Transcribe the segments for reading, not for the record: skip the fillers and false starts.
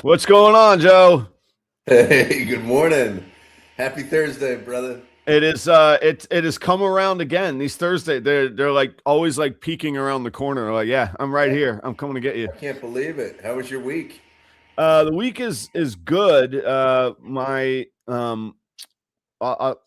What's going on, Joe? Hey, good morning. Happy Thursday, brother. It has come around again. These Thursday, they're like always like peeking around the corner. Like, yeah, I'm right here. I'm coming to get you. I can't believe it. How was your week? The week is good. My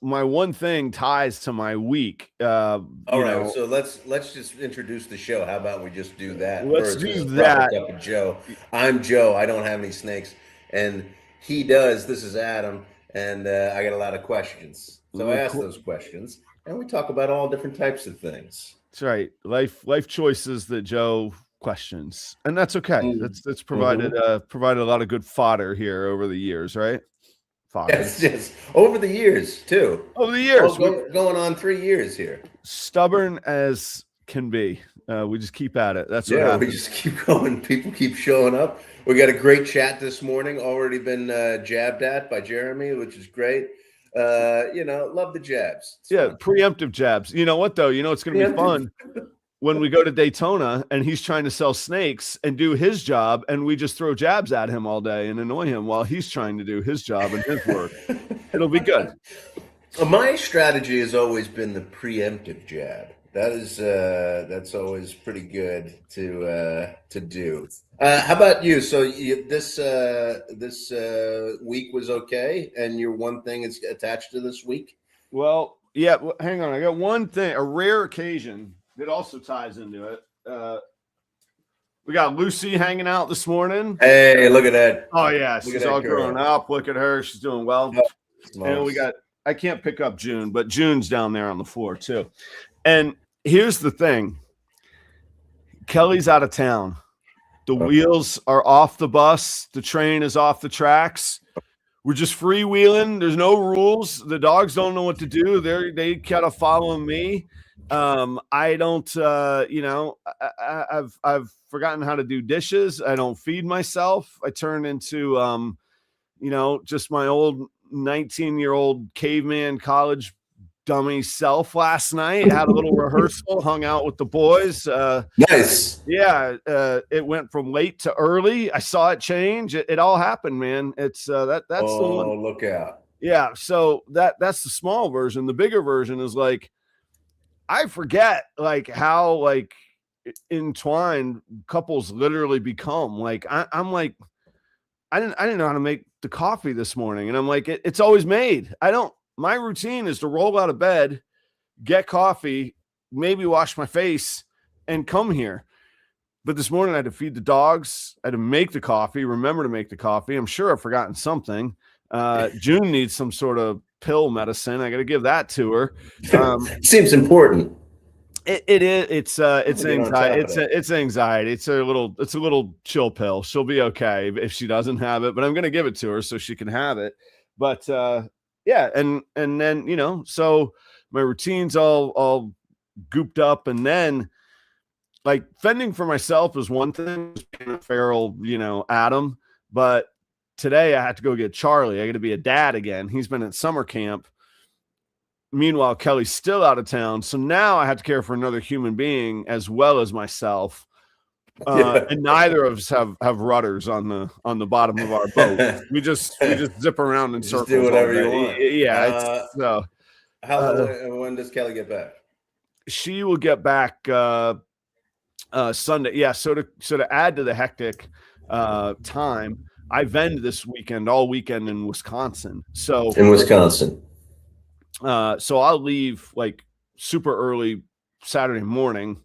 one thing ties to my week. All right, so let's just introduce the show. How about we just do that Let's first? do As a proper that. cup of Joe. I'm Joe. I don't have any snakes, and he does. This is Adam, and I got a lot of questions. So I ask those questions, and we talk about all different types of things. That's right. Life choices that Joe questions, and that's okay. That's provided provided a lot of good fodder here over the years, right? Yes. Over the years, too. Over the years. Going on 3 years here. Stubborn as can be. We just keep at it. That's what happens. We just keep going. People keep showing up. We got a great chat this morning. Already been jabbed at by Jeremy, which is great. Love the jabs. It's fun. Preemptive jabs. You know what, though? You know it's going to be fun when we go to Daytona and he's trying to sell snakes and do his job, and we just throw jabs at him all day and annoy him while he's trying to do his job and his work. It'll be good. My strategy has always been the preemptive jab. That's always pretty good to do. How about you? So this week was okay, and your one thing is attached to this week? Well, yeah. Hang on, I got one thing, a rare occasion that also ties into it. We got Lucy hanging out this morning. Hey, look at that! Oh yeah, she's all grown up. Look at her; she's doing well. And we got. I can't pick up June, but June's down there on the floor too. And here's the thing: Kelly's out of town. The wheels are off the bus. The train is off the tracks. We're just freewheeling. There's no rules. The dogs don't know what to do. They kind of following me. I don't. I've forgotten how to do dishes. I don't feed myself. I turn into just my old 19-year-old caveman college dummy self last night. Had a little rehearsal, hung out with the boys. Nice. Yeah. It went from late to early. I saw it change. It all happened, man. It's that's the one. Oh, look out. Yeah. So that's the small version. The bigger version is like, I forget like how like entwined couples literally become. Like I'm like, I didn't know how to make the coffee this morning. And I'm like, it's always made. My routine is to roll out of bed, get coffee, maybe wash my face, and come here. But this morning I had to feed the dogs. I had to make the coffee, remember to make the coffee. I'm sure I've forgotten something. June needs some sort of pill medicine. I got to give that to her. Seems important. It is. It's anxiety. It's anxiety. It's a little chill pill. She'll be okay if she doesn't have it, but I'm going to give it to her so she can have it. But yeah. And then, so my routine's all gooped up, and then like fending for myself is one thing, being a feral, Adam. But today I had to go get Charlie. I got to be a dad again. He's been at summer camp. Meanwhile, Kelly's still out of town. So now I have to care for another human being as well as myself. And neither of us have rudders on the bottom of our boat. We just zip around in circles. Do whatever you want. Yeah. So when does Kelly get back? She will get back Sunday. Yeah. So to add to the hectic time, I vend this weekend, all weekend in Wisconsin. So in Wisconsin. So I'll leave like super early Saturday morning.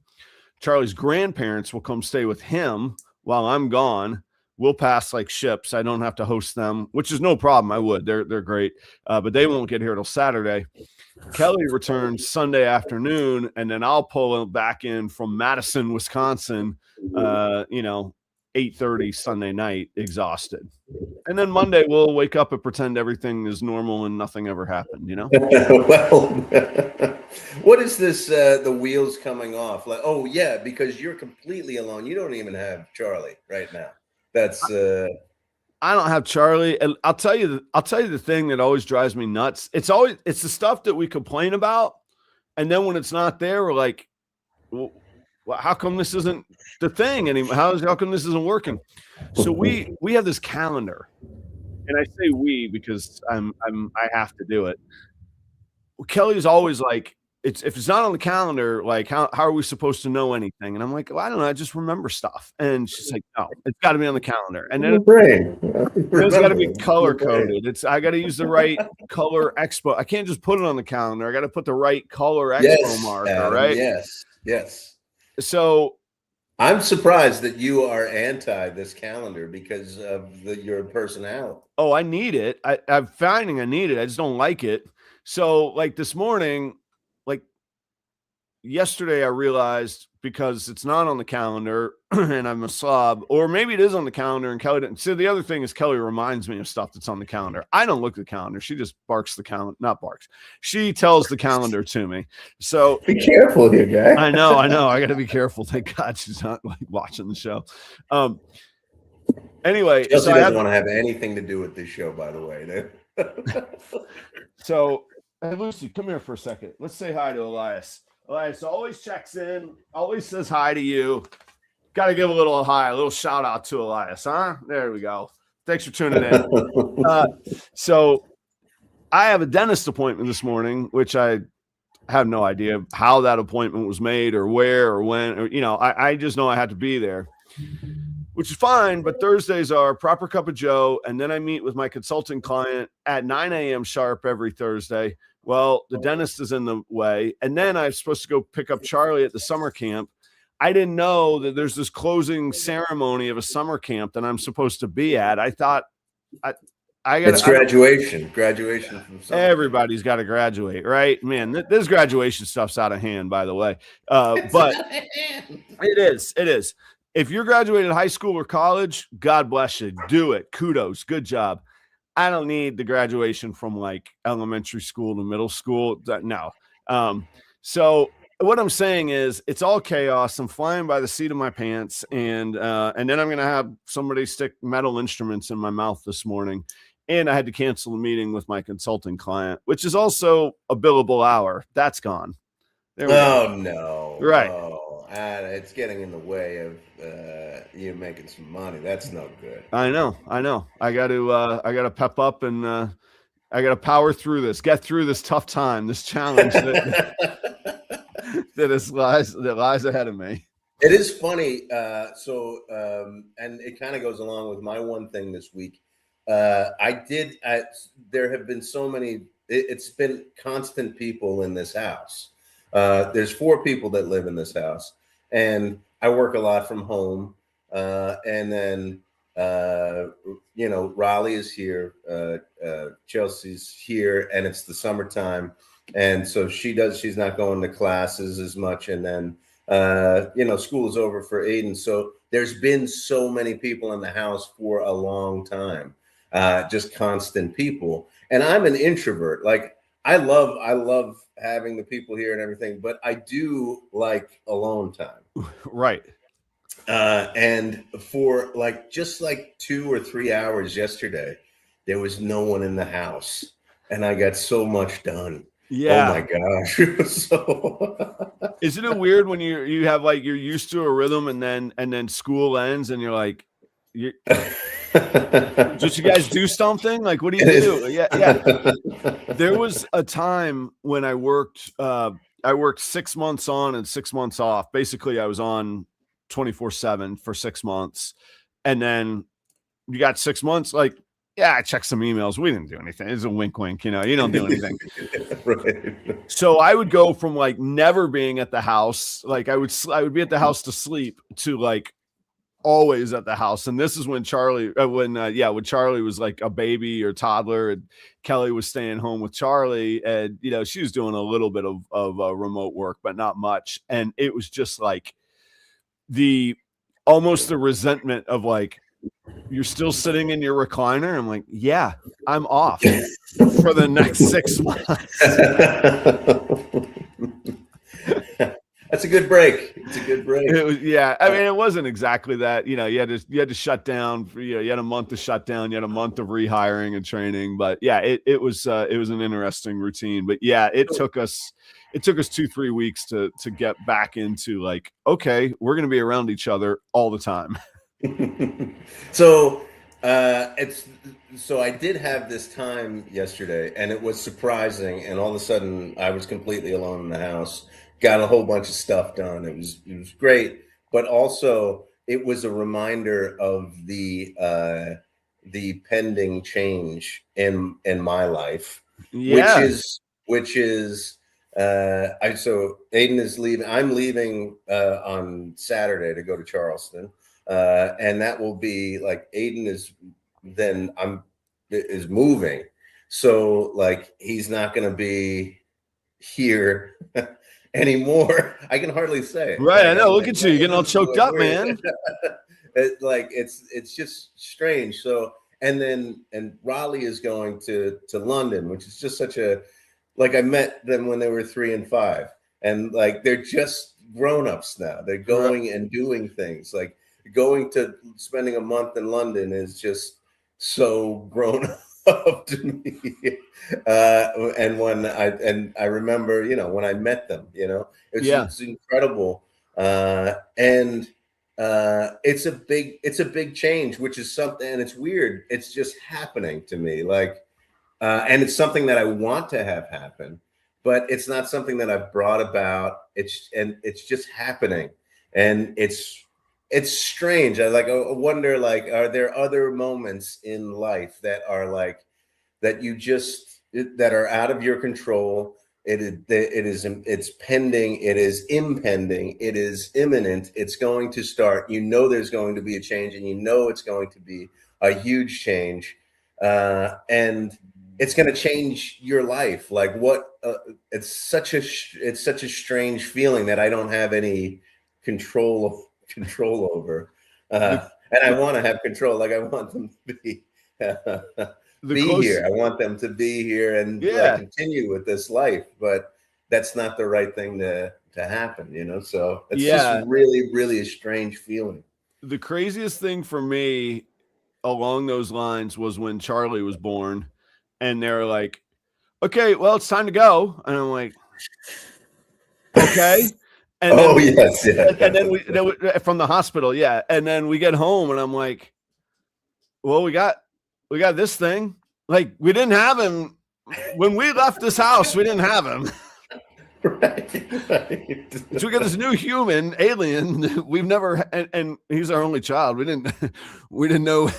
Charlie's grandparents will come stay with him while I'm gone. We'll pass like ships. I don't have to host them, which is no problem. I would. They're great, but they won't get here till Saturday. Kelly returns Sunday afternoon, and then I'll pull him back in from Madison, Wisconsin. 8:30 Sunday night, exhausted. And then Monday we'll wake up and pretend everything is normal and nothing ever happened, Well, what is this, the wheels coming off? Like, oh yeah, because you're completely alone. You don't even have Charlie right now. That's I don't have Charlie. And I'll tell you the thing that always drives me nuts. It's the stuff that we complain about. And then when it's not there, we're like, well, how come this isn't the thing anymore? How come this isn't working? So we have this calendar, and I say we because I have to do it. Kelly's always like, if it's not on the calendar, like how are we supposed to know anything? And I'm like, well, I don't know, I just remember stuff. And she's like, no, it's got to be on the calendar. And then it's got to be color coded. I got to use the right color expo. I can't just put it on the calendar. I got to put the right color expo marker, Adam, right? Yes. So I'm surprised that you are anti this calendar because of your personality. Oh, I need it. I'm finding I need it. I just don't like it. So like this morning, like yesterday, I realized because it's not on the calendar and I'm a slob, or maybe it is on the calendar and Kelly didn't. So the other thing is Kelly reminds me of stuff that's on the calendar. I don't look at the calendar. She just barks the calendar, not barks. She tells the calendar to me. So be careful here, guy. I know. I got to be careful. Thank God she's not like watching the show. Anyway, Chelsea doesn't want to have anything to do with this show, by the way. So, hey, Lucy, come here for a second. Let's say hi to Elias. Elias always checks in, always says hi to you. Got to give a little hi, a little shout out to Elias, huh? There we go. Thanks for tuning in. So, I have a dentist appointment this morning, which I have no idea how that appointment was made or where or when. Or, I just know I had to be there, which is fine. But Thursdays are Proper Cup of Joe. And then I meet with my consulting client at 9 a.m. sharp every Thursday. Well, the dentist is in the way. And then I'm supposed to go pick up Charlie at the summer camp. I didn't know that there's this closing ceremony of a summer camp that I'm supposed to be at. I thought it's graduation. Graduation from summer. Everybody's got to graduate, right? Man, this graduation stuff's out of hand, by the way. But it is. If you're graduating high school or college, God bless you. Do it. Kudos. Good job. I don't need the graduation from like elementary school to middle school. No. So what I'm saying is it's all chaos. I'm flying by the seat of my pants. And then I'm going to have somebody stick metal instruments in my mouth this morning. And I had to cancel a meeting with my consulting client, which is also a billable hour. That's gone. There we go. No. Right. Oh, it's getting in the way of you making some money. That's no good. I know. I got to pep up and I got to power through this, get through this tough time, this challenge that lies ahead of me. It is funny. And it kind of goes along with my one thing this week. There have been so many, it's been constant people in this house. There's 4 people that live in this house, and I work a lot from home. And then, Raleigh is here, Chelsea's here, and it's the summertime. And so she's not going to classes as much. And then, school is over for Aiden. So there's been so many people in the house for a long time. Just constant people. And I'm an introvert. Like I love having the people here and everything, but I do like alone time. Right. And for just 2 or 3 hours yesterday, there was no one in the house and I got so much done. Yeah. Oh my gosh. So isn't it weird when you have you're used to a rhythm and then school ends and you're like, did you guys do something? Like, what do you do? Yeah. There was a time when I worked 6 months on and 6 months off. Basically, I was on 24/7 for 6 months. And then you got 6 months, I checked some emails. We didn't do anything. It's a wink, wink, you don't do anything. Right. So I would go from never being at the house. I would be at the house to sleep to always at the house. And this is when Charlie was a baby or toddler, and Kelly was staying home with Charlie, and she was doing a little bit of remote work, but not much. And it was just almost the resentment of you're still sitting in your recliner. I'm like, yeah, I'm off for the next 6 months. That's a good break. It's a good break. It was, yeah. I mean, it wasn't exactly that. You had to shut down for, you had a month to shut down. You had a month of rehiring and training. But yeah, it was an interesting routine. But yeah, it took us 2-3 weeks to get back into like, okay, we're going to be around each other all the time. So I did have this time yesterday, and it was surprising. And all of a sudden, I was completely alone in the house. Got a whole bunch of stuff done. It was great, but also it was a reminder of the pending change in my life, Yeah. which is so Aiden is leaving. I'm leaving on Saturday to go to Charleston. And that will be like Aiden is moving. So like, he's not going to be here anymore. I can hardly say it. Right. Like, I know. Look at you. You're getting all choked up, man. It's just strange. So, and Raleigh is going to London, which is just such a, like, I met them when they were 3 and 5, and like, they're just grown-ups now. They're going and doing things. Like, spending a month in London is just so grown up to me. And I remember, when I met them, it's incredible. And it's a big change, which is something, and it's weird. It's just happening to me. Like, and it's something that I want to have happen, but it's not something that I've brought about. It's just happening. And it's strange. I wonder, like, are there other moments in life that are like that that are out of your control? It's pending, it is impending, it is imminent, it's going to start. There's going to be a change, and it's going to be a huge change, and it's going to change your life. Like, it's such a strange feeling that I don't have any control over, and I want to have control. Like, I want them to be here. I want them to be here and like continue with this life, but that's not the right thing to happen, so it's just really, really a strange feeling. The craziest thing for me along those lines was when Charlie was born, and they're like, okay, well, it's time to go. And I'm like, okay. And then we from the hospital. Yeah. And then we get home, and I'm like, well, we got this thing. Like, we didn't have him when we left this house. We didn't have him. Right. So we got this new human alien. We've never, and he's our only child. We didn't know.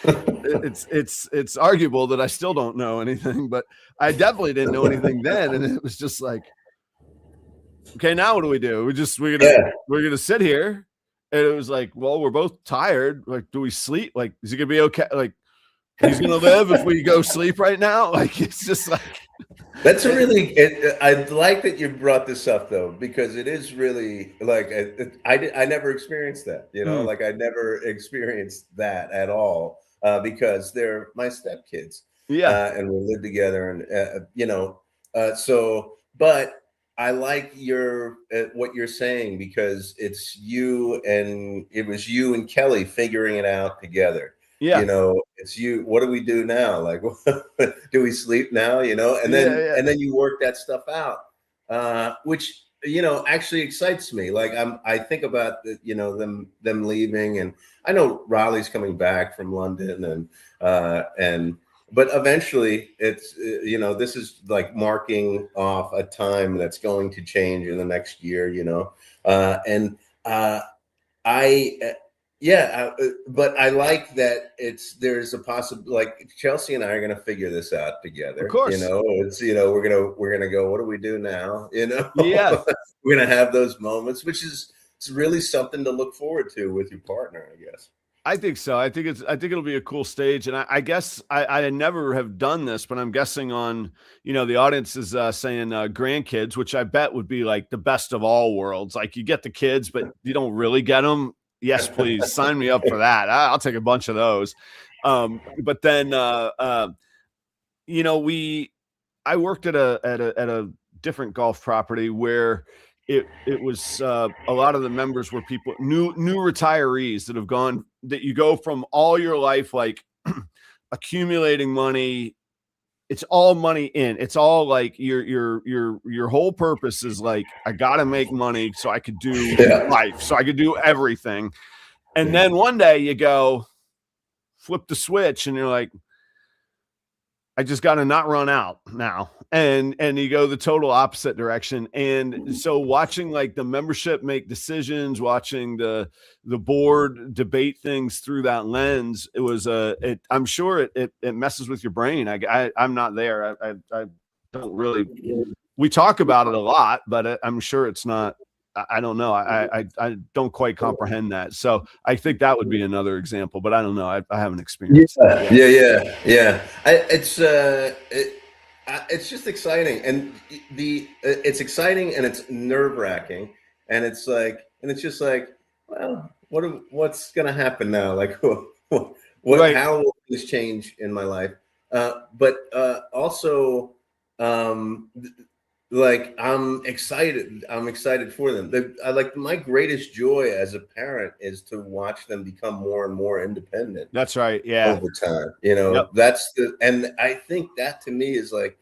It's arguable that I still don't know anything, but I definitely didn't know anything then. And it was just like, okay, now what do we do? We're gonna sit here. And it was like, well, we're both tired. Like, do we sleep? Like, is he gonna be okay? Like, he's gonna live if we go sleep right now? Like, it's just like, that's a really. I like that you brought this up, though, because it is really like I never experienced that. Like, I never experienced that at all, because they're my stepkids. Yeah, and we live together, and so. But I like what you're saying, because it was you and Kelly figuring it out together. Yeah. It's you. What do we do now? Like, do we sleep now? And then you work that stuff out, which, actually excites me. Like, I think about them leaving, and I know Raleigh's coming back from London, but eventually it's, this is like marking off a time that's going to change in the next year, but I like that there's a possible, like, Chelsea and I are going to figure this out together. Of course. It's, we're going to go, what do we do now? Yeah. We're going to have those moments, which is, it's really something to look forward to with your partner, I guess. I think so. I think it'll be a cool stage. And I guess I never have done this, but I'm guessing on, the audience is saying grandkids, which I bet would be like the best of all worlds. Like, you get the kids, but you don't really get them. Yes, please sign me up for that. I'll take a bunch of those. But then, I worked at a different golf property where it was a lot of the members were people new retirees that have gone, that you go from all your life like accumulating money. It's all money in. It's all like your whole purpose is like, I got to make money so I could do life, so I could do everything. And then one day you go flip the switch and you're like, I just got to not run out now. And you go the total opposite direction. And so watching like the membership make decisions, watching the board debate things through that lens, it was I'm sure it messes with your brain. I'm not there. I don't really, we talk about it a lot, but I'm sure it's not, I don't know. I don't quite comprehend that. So I think that would be another example, but I don't know. I haven't experienced that yet. Yeah. It's just exciting, and it's exciting, and it's nerve-wracking, and it's just like, well, what's gonna happen now? Like, what? How will things change in my life? But also, like, I'm excited for them. Like, my greatest joy as a parent is to watch them become more and more independent. That's right. Yeah. Over time, yep. And I think that to me is like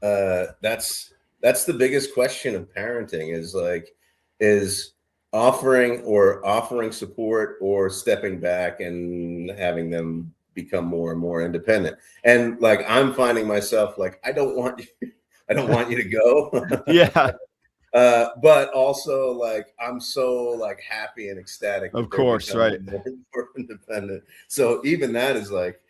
that's the biggest question of parenting, is offering support or stepping back and having them become more and more independent. And like, I'm finding myself like, I don't want you to go. Yeah. But also, like, I'm so like happy and ecstatic. Of course, right. More independent. So even that is like,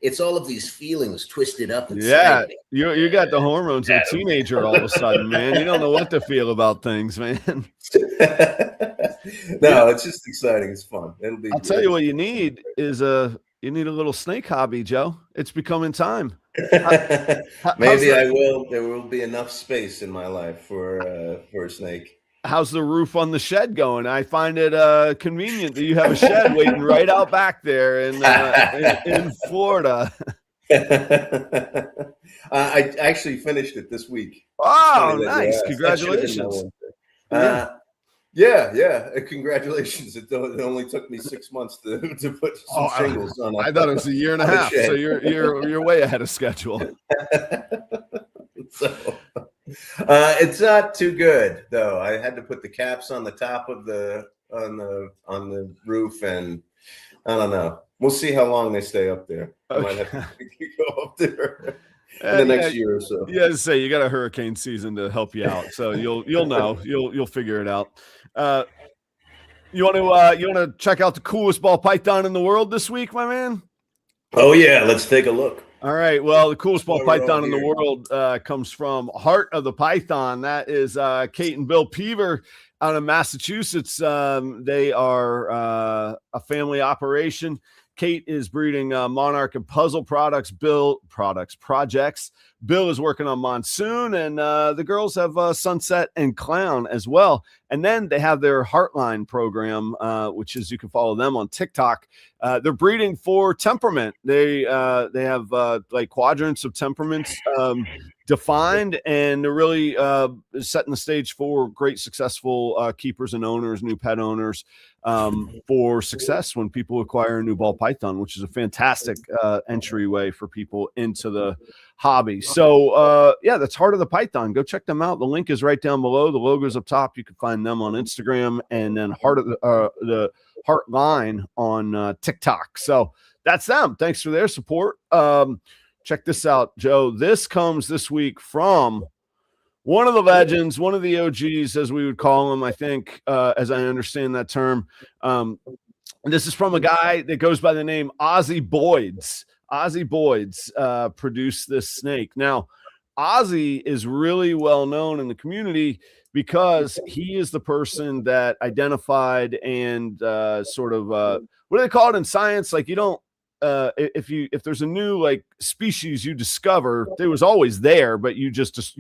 it's all of these feelings twisted up. Yeah, you got the hormones of a teenager all of a sudden, man. You don't know what to feel about things, man. No, it's just exciting. It's fun. I'll tell you what you need is you need a little snake hobby, Joe. It's becoming time. Maybe I will. There will be enough space in my life for a snake. How's the roof on the shed going? I find it convenient that you have a shed waiting right out back there in Florida. I actually finished it this week. Oh, nice! Congratulations. Yeah. Congratulations. It only took me 6 months to put some shingles on. I thought it was a year and a half. So you're way ahead of schedule. So it's not too good though. I had to put the caps on the top of on the roof, and I don't know. We'll see how long they stay up there. I might have to go up there in the next year or so. Yeah, say you got a hurricane season to help you out, so you'll know. You'll figure it out. You want to check out the coolest ball python in the world this week, my man? Oh yeah, let's take a look. All right. Well, the coolest ball python in the world comes from Heart of the Python. That is Kate and Bill Peaver out of Massachusetts. They are a family operation. Kate is breeding Monarch and Puzzle projects. Bill is working on Monsoon, and the girls have Sunset and Clown as well. And then they have their Heartline program, which is, you can follow them on TikTok. They're breeding for temperament. They have like quadrants of temperaments defined, and they're really setting the stage for great successful keepers and owners, new pet owners, for success when people acquire a new ball python, which is a fantastic entryway for people into the hobby. So yeah, that's Heart of the Python. Go check them out. The link is right down below. The logo's up top. You can find them on Instagram, and then the Heartline on TikTok. So that's them. Thanks for their support. Check this out, Joe. This comes this week from one of the legends, one of the OGs, as we would call him, I think, as I understand that term. And this is from a guy that goes by the name Ozzy Boyds. Ozzy Boyds produced this snake. Now, Ozzy is really well known in the community because he is the person that identified and sort of what do they call it in science? Like, you don't if there's a new like species you discover, it was always there, but you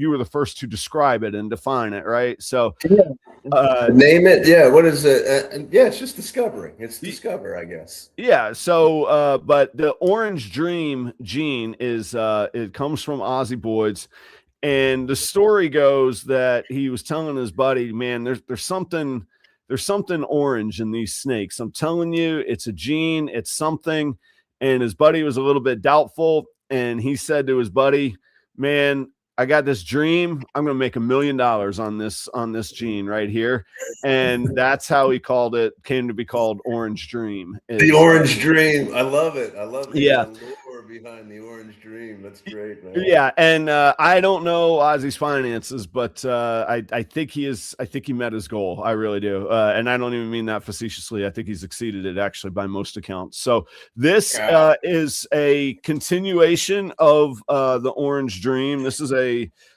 were the first to describe it and define it, right? So name it. Yeah, what is it? Yeah, it's just discovering. It's discover, I guess. Yeah. So but the orange dream gene is it comes from Ozzy Boyds, And the story goes that he was telling his buddy, man, there's something orange in these snakes. I'm telling you, it's a gene, it's something. And his buddy was a little bit doubtful. And he said to his buddy, man, I got this dream. I'm going to make $1 million on this gene right here. And that's how he came to be called Orange Dream. The Orange Dream. I love it. I love the lore behind the Orange Dream. That's great, man. Yeah. And I don't know Ozzy's finances, but I think he met his goal. I really do. And I don't even mean that facetiously. I think he's exceeded it actually by most accounts. So this is a continuation of the Orange Dream. This is a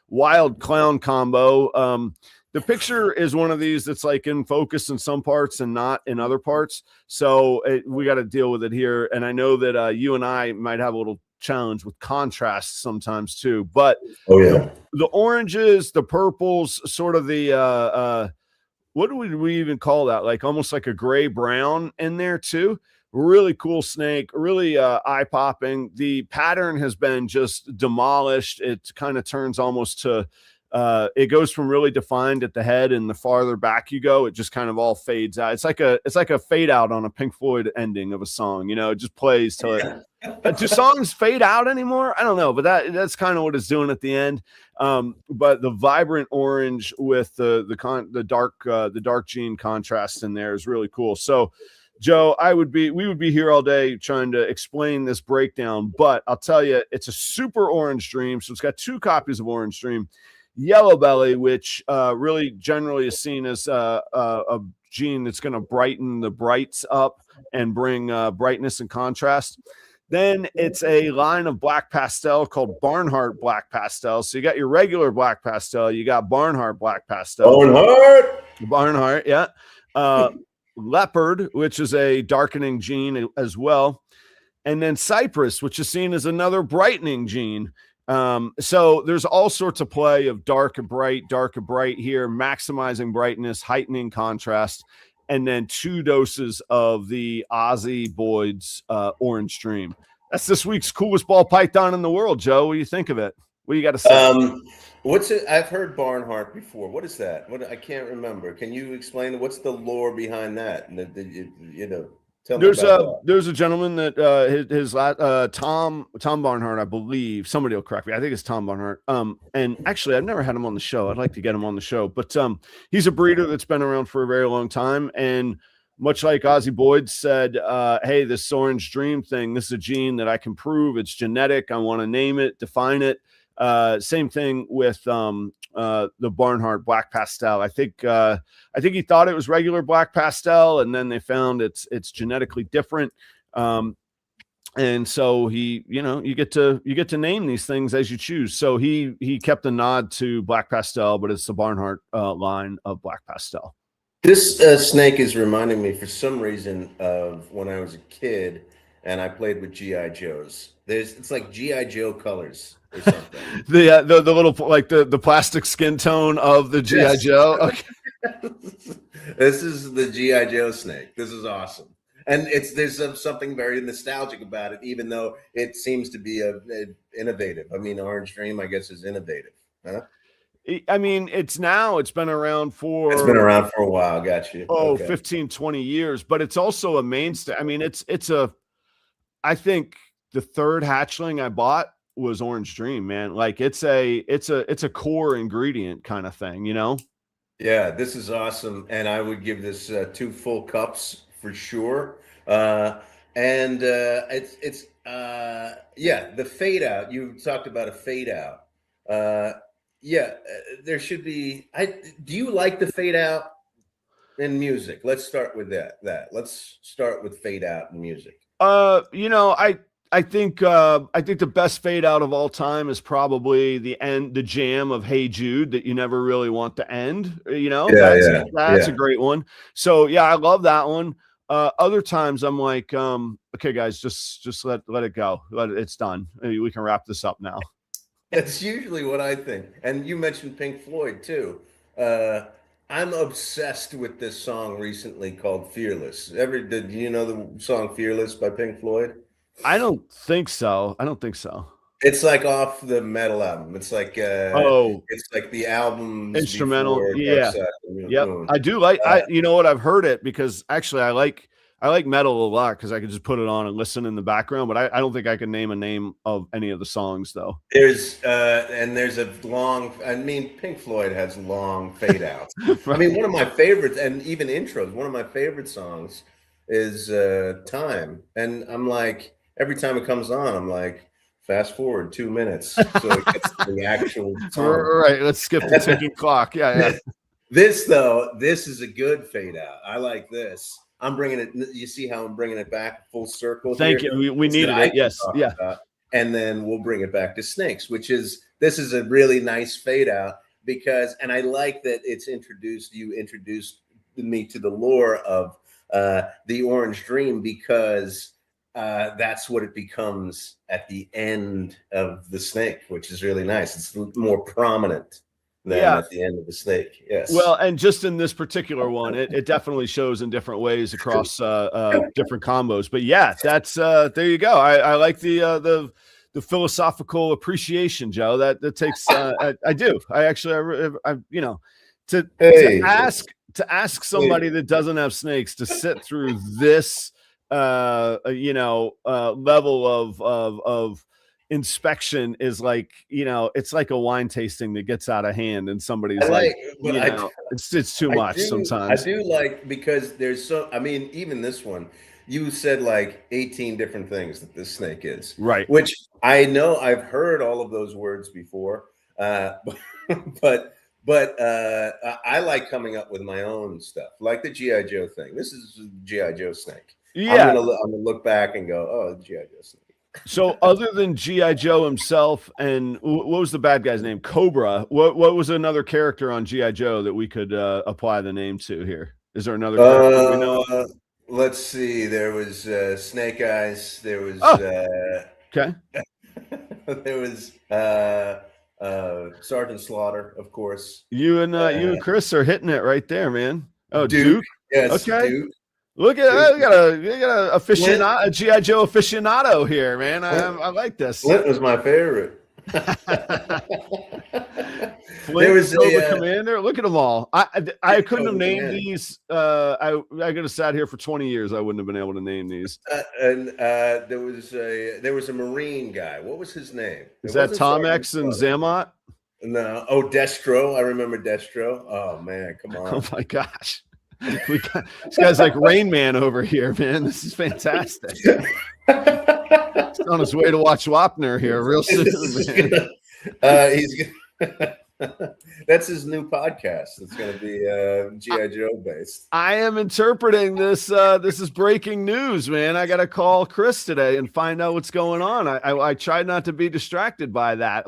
wild clown combo. The picture is one of these that's like in focus in some parts and not in other parts. So we got to deal with it here. And I know that you and I might have a little challenge with contrast sometimes too, but the oranges, the purples, sort of the, what do we even call that? Like almost like a gray brown in there too. Really cool snake, really eye popping. The pattern has been just demolished. It kind of turns almost to, it goes from really defined at the head, and the farther back you go, it just kind of all fades out. It's like a fade out on a Pink Floyd ending of a song. It just plays till it. Do songs fade out anymore? I don't know, but that's kind of what it's doing at the end. But the vibrant orange with the dark gene contrast in there is really cool. So, Joe, we would be here all day trying to explain this breakdown, but I'll tell you, it's a super Orange Dream. So it's got 2 copies of Orange Dream. Yellow belly, which really generally is seen as a gene that's going to brighten the brights up and bring brightness and contrast. Then it's a line of black pastel called Barnhart Black Pastel. So you got your regular black pastel, you got Barnhart Black Pastel. Barnhart, yeah. Leopard, which is a darkening gene as well. And then Cypress, which is seen as another brightening gene. So there's all sorts of play of dark and bright here, maximizing brightness, heightening contrast, and then 2 doses of the Ozzy Boyd's Orange Dream. That's this week's coolest ball python in the world, Joe. What do you think of it? What do you got to say? What's it? I've heard Barnhart before. What is that? I can't remember. Can you explain what's the lore behind that? There's a gentleman that his Tom Barnhart, I believe. Somebody will correct me. I think it's Tom Barnhart. And actually, I've never had him on the show. I'd like to get him on the show. But he's a breeder that's been around for a very long time. And much like Ozzy Boyd said, hey, this Orange Dream thing, this is a gene that I can prove. It's genetic. I want to name it, define it. Same thing with the Barnhart Black Pastel. I think he thought it was regular black pastel, and then they found it's genetically different. And so you get to name these things as you choose. So he kept a nod to black pastel, but it's the Barnhart line of black pastel. This snake is reminding me for some reason of when I was a kid and I played with G.I. Joes. It's like G.I. Joe colors or something. the little, like the plastic skin tone of the G.I. Joe. Okay. This is the G.I. Joe snake. This is awesome. And there's something very nostalgic about it, even though it seems to be innovative. I mean, Orange Dream, I guess, is innovative. Huh? I mean, it's been around for a while. Got you. Okay. 15, 20 years, but it's also a mainstay. I mean, I think the third hatchling I bought was Orange Dream, man. Like it's a core ingredient kind of thing, Yeah, this is awesome. And I would give this 2 full cups for sure. The fade out. You talked about a fade out. There should be. Do you like the fade out in music? Let's start with that. Let's start with fade out in music. I think the best fade out of all time is probably the jam of Hey Jude that you never really want to end. That's a great one. So yeah, I love that one. Other times I'm like, okay, guys, just let it go. It's done. We can wrap this up now. That's usually what I think. And you mentioned Pink Floyd too. I'm obsessed with this song recently called Fearless. Do you know the song Fearless by Pink Floyd? I don't think so. It's like off the Metal album. It's like the albums instrumental. before Dark Yeah. Side of the Yep. Moon. I do like you know what, I've heard it because actually I like metal a lot because I could just put it on and listen in the background, but I don't think I can name a name of any of the songs though. There's Pink Floyd has long fade outs. Right. I mean, one of my favorites, and even intros, one of my favorite songs is Time. And I'm like, every time it comes on, I'm like, fast forward 2 minutes so it gets to the actual song. Right, let's skip the ticking clock. Yeah. This is a good fade out. I like this. I'm bringing it. You see how I'm bringing it back full circle. Thank you. We needed it. Yes. Yeah. And then we'll bring it back to Snakes, this is a really nice fade out because, and I like that you introduced me to the lore of the Orange Dream because that's what it becomes at the end of the Snake, which is really nice. It's more prominent than at the end of the Snake. Yes. Well, and just in this particular one, it definitely shows in different ways across different combos. But yeah, that's there you go. I like the philosophical appreciation, Joe. That takes I do. I actually you know to ask somebody that doesn't have snakes to sit through this level of inspection is like, it's like a wine tasting that gets out of hand and somebody's it's too much sometimes. I do like, because there's even this one, you said like 18 different things that this snake is, right? Which I know I've heard all of those words before, but I like coming up with my own stuff, like the G.I. Joe thing. This is a G.I. Joe snake. Yeah, I'm gonna look back and go, oh, G.I. Joe snake. So other than G.I. Joe himself, and what was the bad guy's name? Cobra. What was another character on G.I. Joe that we could apply the name to here? Is there another character we know of? Let's see. There was Snake Eyes. There was okay. There was Sergeant Slaughter, of course. You and Chris are hitting it right there, man. Oh, Duke. Yes, okay. Duke. Look at we got a aficionado, a G.I. Joe aficionado here, man. I like this. Flint was my favorite. There was a Commander. Look at them all. I couldn't have named these. I could have sat here for 20 years. I wouldn't have been able to name these. There was a Marine guy. What was his name? Is that Tom X and Zammot? No. Oh, Destro. I remember Destro. Oh man, come on. Oh my gosh. This guy's like Rain Man over here, man. This is fantastic. He's on his way to watch Wapner here real soon, man. He's that's his new podcast. It's going to be G.I. Joe based. I am interpreting this. This is breaking news, man. I got to call Chris today and find out what's going on. I tried not to be distracted by that.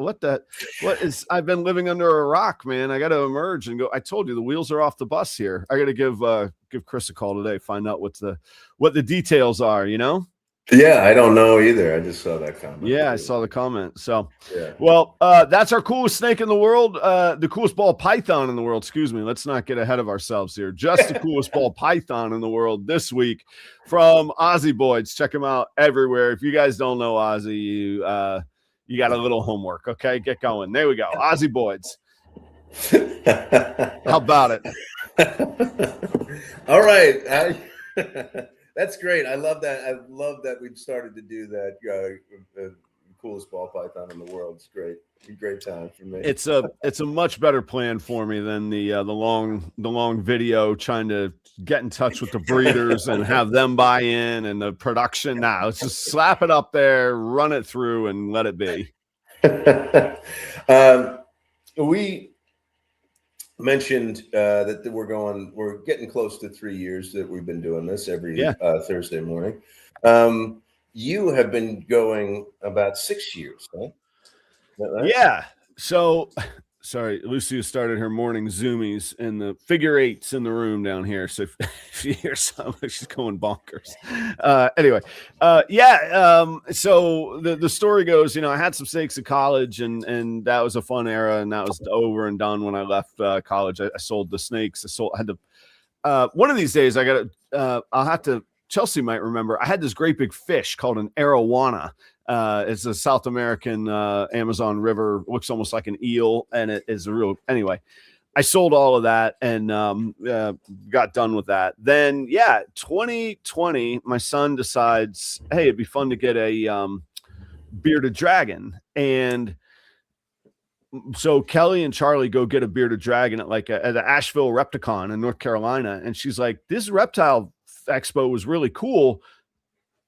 I've been living under a rock, man. I got to emerge and go. I told you the wheels are off the bus here. I got to give Chris a call today, find out what the details are, Yeah, I don't know either. I just saw that comment. Yeah, I saw the comment. So, yeah. Well, that's our coolest snake in the world. The coolest ball python in the world. Excuse me. Let's not get ahead of ourselves here. Just the coolest ball python in the world this week from Ozzy Boyd's. Check him out everywhere. If you guys don't know Ozzy, you got a little homework. Okay, get going. There we go. Ozzy Boyd's. How about it? All right. That's great. I love that. I love that we've started to do that. The coolest ball python in the world. It's great. It's a great time for me. It's a much better plan for me than the long video trying to get in touch with the breeders and have them buy in and the production. Now let's just slap it up there, run it through, and let it be. We mentioned that we're getting close to 3 years that we've been doing this every Thursday morning. You have been going about 6 years, right? Is that right? Yeah. So sorry, Lucy started her morning zoomies and the figure eights in the room down here. So if you hear something, she's going bonkers. Anyway, so the story goes, I had some snakes in college and that was a fun era, and that was over and done when I left college. I sold the snakes. I had to, one of these days I'll have to, Chelsea might remember, I had this great big fish called an arowana. It's a South American Amazon River, looks almost like an eel, and it is a real. Anyway, I sold all of that and got done with that. Then, 2020, my son decides, hey, it'd be fun to get a bearded dragon. And so Kelly and Charlie go get a bearded dragon at at the Asheville Repticon in North Carolina. And she's like, this reptile expo was really cool.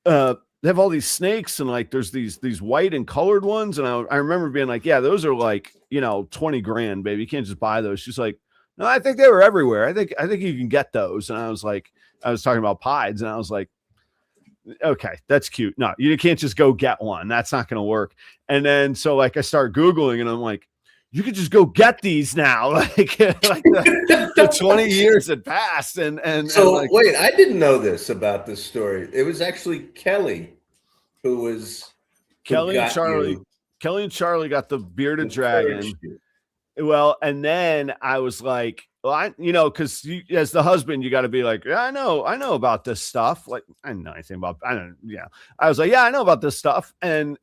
They have all these snakes and like there's these white and colored ones. And I remember being like, yeah, those are like, $20,000, baby. You can't just buy those. She's like, no, I think they were everywhere. I think you can get those. And I was like, I was talking about pieds and I was like, okay, that's cute. No, you can't just go get one. That's not going to work. And then, so like I start Googling and I'm like, you could just go get these now. like the 20 years had passed. And so like, wait, I didn't know this about this story. It was actually Kelly Kelly and Charlie got the bearded dragon. Well, and then I was like, well, because as the husband, you got to be like, yeah, I know about this stuff. Like, I don't know anything about, I was like, yeah, I know about this stuff. And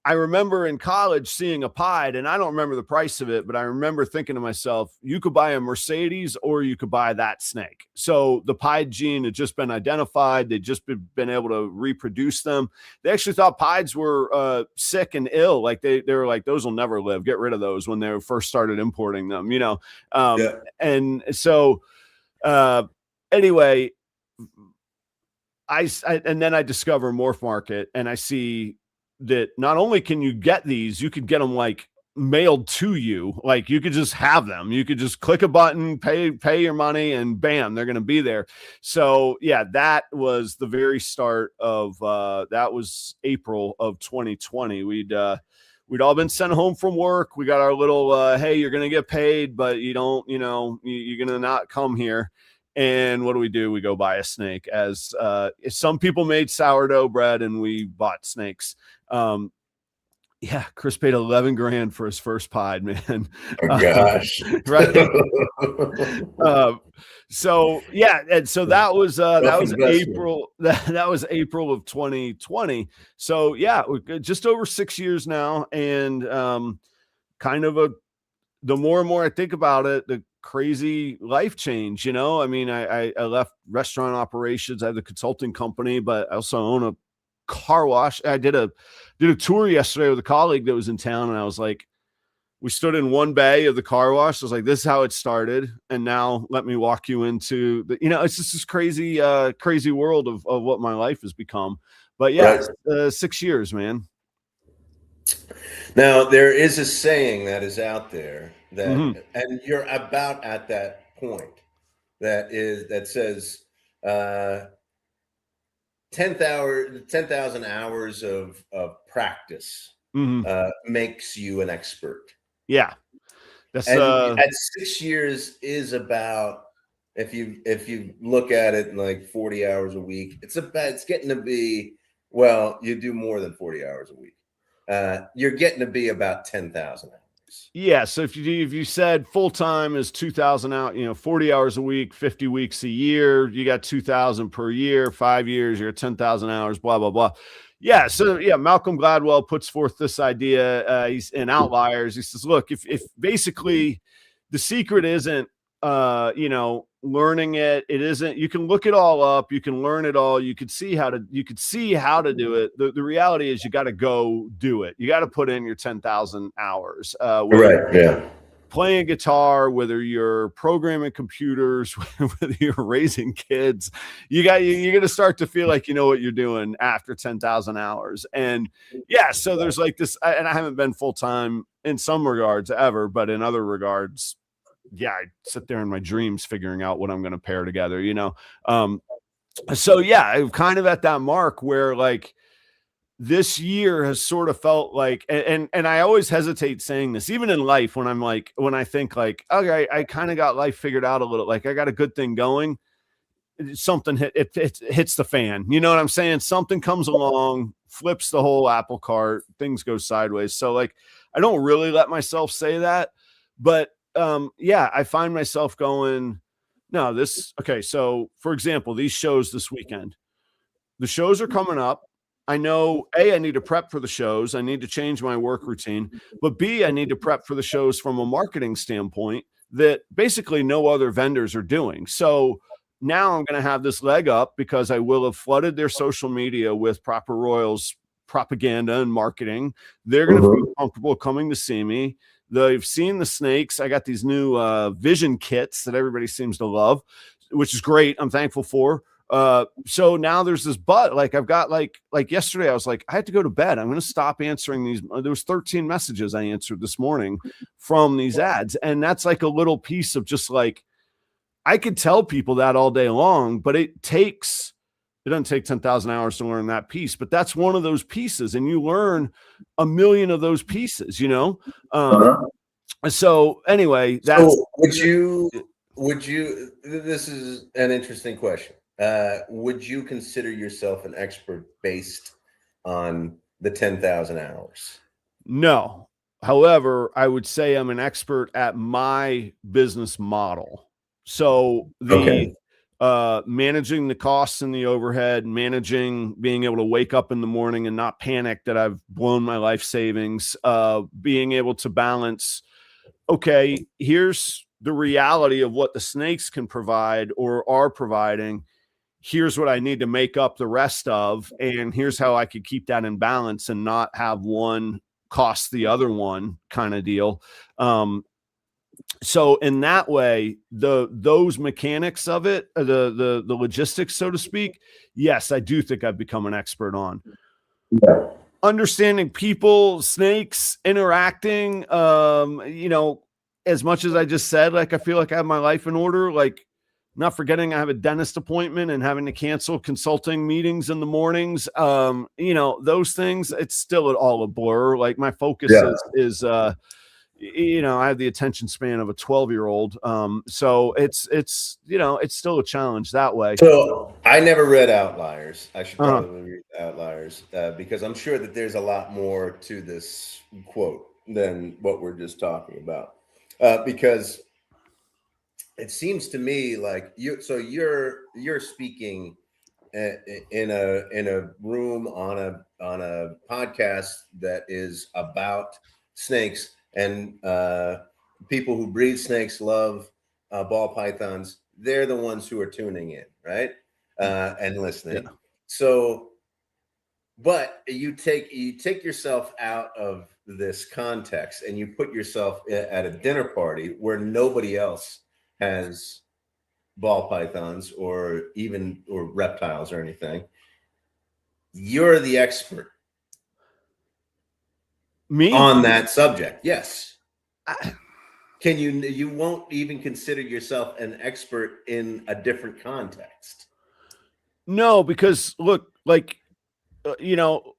I remember in college seeing a pied, and I don't remember the price of it, but I remember thinking to myself, you could buy a Mercedes or you could buy that snake. So the pied gene had just been identified. They'd just been able to reproduce them. They actually thought pieds were sick and ill. Like they were like, those will never live. Get rid of those when they first started importing them, And so anyway, and then I discover Morph Market and I see that not only can you get these, you could get them like mailed to you. Like you could just have them. You could just click a button, pay your money, and bam, they're going to be there. So yeah, that was the very start of that was April of 2020. We'd all been sent home from work. We got our little hey, you're going to get paid, but you don't, you're going to not come here. And what do? We go buy a snake. As some people made sourdough bread and we bought snakes. Chris paid $11,000 for his first pied, man. Oh gosh. Right. So yeah, and so that was April. That was April of 2020. So yeah, just over 6 years now, and kind of the more and more I think about it, the crazy life change. I mean, I left restaurant operations. I have the consulting company, but I also own a car wash. I did a tour yesterday with a colleague that was in town, and I was like, we stood in one bay of the car wash. I was like, this is how it started, and now let me walk you into the, it's just this crazy crazy world of what my life has become. But yeah, right. 6 years, man. Now there is a saying that is out there that and you're about at that point that says 10,000 hours of practice makes you an expert. Yeah. That's at 6 years is about, if you look at it like 40 hours a week, it's getting to be, well, you do more than 40 hours a week. You're getting to be about 10,000 hours. Yeah. So if you said full time is 2,000 out, 40 hours a week, 50 weeks a year, you got 2,000 per year, 5 years, you're at 10,000 hours, blah, blah, blah. Yeah. So yeah, Malcolm Gladwell puts forth this idea. He's in Outliers. He says, look, if basically the secret isn't, learning it isn't, you can look it all up, you can learn it all, you could see how to do it. The reality is you got to go do it. You got to put in your 10,000 hours, right? Yeah. Playing guitar, whether you're programming computers, whether you're raising kids, you're going to start to feel like you know what you're doing after 10,000 hours. And yeah, so there's like this, and I haven't been full-time in some regards ever, but in other regards, yeah, I sit there in my dreams figuring out what I'm going to pair together, So yeah, I'm kind of at that mark where like this year has sort of felt like, and I always hesitate saying this, even in life, when I think like, okay, I kind of got life figured out a little, like I got a good thing going. Something hits the fan. You know what I'm saying? Something comes along, flips the whole apple cart, things go sideways. So like, I don't really let myself say that, but yeah, I find myself going, no, okay. So for example, these shows this weekend, the shows are coming up. I know A, I need to prep for the shows. I need to change my work routine, but B, I need to prep for the shows from a marketing standpoint that basically no other vendors are doing. So now I'm going to have this leg up because I will have flooded their social media with Proper Royals propaganda and marketing. They're going to feel comfortable coming to see me. They've seen the snakes. I got these new vision kits that everybody seems to love, which is great. I'm thankful for. So now there's this, but like I've got like yesterday, I was like, I had to go to bed. I'm going to stop answering these. There was 13 messages I answered this morning from these ads. And that's like a little piece of just like, I could tell people that all day long, but it doesn't take 10,000 hours to learn that piece, but that's one of those pieces. And you learn a million of those pieces, you know? So anyway, that's, so would you, this is an interesting question. Would you consider yourself an expert based on the 10,000 hours? No. However, I would say I'm an expert at my business model. So managing the costs and the overhead, managing being able to wake up in the morning and not panic that I've blown my life savings, being able to balance, okay, here's the reality of what the snakes can provide or are providing. Here's what I need to make up the rest of, and here's how I could keep that in balance and not have one cost the other one kind of deal. So in that way, those mechanics of it, the logistics, so to speak, yes, I do think I've become an expert on. Yeah. Understanding people, snakes, interacting, you know, as much as I just said, like, I feel like I have my life in order, like, not forgetting I have a dentist appointment and having to cancel consulting meetings in the mornings. You know, those things, it's still all a blur. Like my focus is you know, I have the attention span of a 12-year-old. So it's, you know, it's still a challenge that way. So I never read Outliers. I should probably read Outliers because I'm sure that there's a lot more to this quote than what we're just talking about. Because it seems to me like you're speaking in a room on a podcast that is about snakes, and people who breed snakes love ball pythons. They're the ones who are tuning in, right? And listening. Yeah. So, but you take yourself out of this context and you put yourself at a dinner party where nobody else has ball pythons or reptiles or anything. You're the expert. Me? On that subject. Yes. Can you won't even consider yourself an expert in a different context? No, because look, like, you know,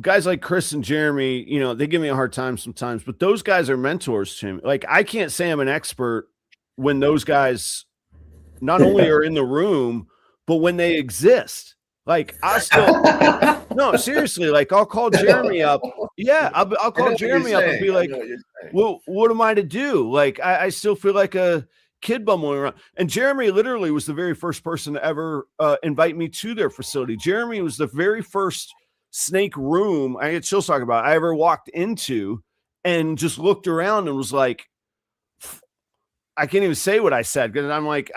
guys like Chris and Jeremy, you know, they give me a hard time sometimes, but those guys are mentors to me. Like, I can't say I'm an expert when those guys not only are in the room, but when they exist. Like, I still, no, seriously, like, I'll call Jeremy up. Yeah, I'll call Jeremy up and be like, well, what am I to do? Like, I still feel like a kid bumbling around. And Jeremy literally was the very first person to ever invite me to their facility. Jeremy was the very first snake room I had chills talking about I ever walked into and just looked around and was like, I can't even say what I said because I'm like,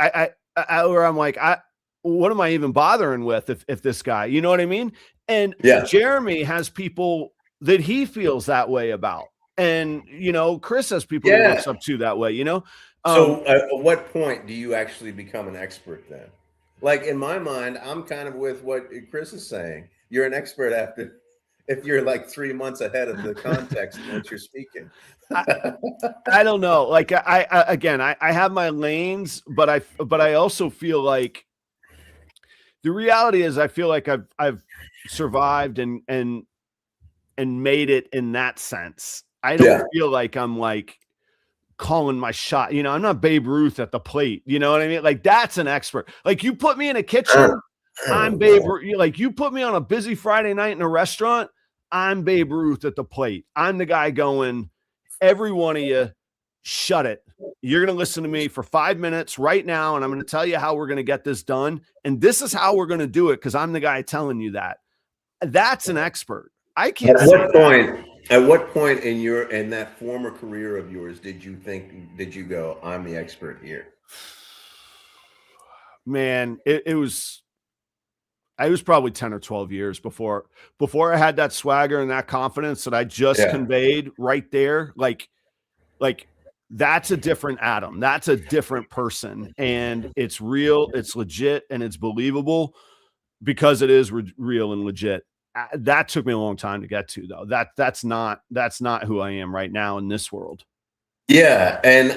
what am I even bothering with if this guy, you know what I mean? And Jeremy has people that he feels that way about. And, you know, Chris has people he looks up to that way, you know? So at what point do you actually become an expert then? Like in my mind, I'm kind of with what Chris is saying. You're an expert if you're like 3 months ahead of the context in which you're speaking. I don't know. Like I have my lanes, but I also feel like the reality is I feel like I've survived and made it in that sense. I don't feel like I'm like calling my shot. You know, I'm not Babe Ruth at the plate. You know what I mean? Like that's an expert. Like you put me in a kitchen, I'm Babe Ruth. Like you put me on a busy Friday night in a restaurant, I'm Babe Ruth at the plate. I'm the guy going, every one of you, shut it. You're going to listen to me for 5 minutes right now, and I'm going to tell you how we're going to get this done. And this is how we're going to do it because I'm the guy telling you that. That's an expert. I can't say that. At what point in that former career of yours did you go, I'm the expert here? Man, I was probably 10 or 12 years before I had that swagger and that confidence that I just conveyed right there. Like that's a different Adam. That's a different person. And it's real, it's legit, and it's believable because it is real and legit. That took me a long time to get to, though. That's not who I am right now in this world. Yeah. And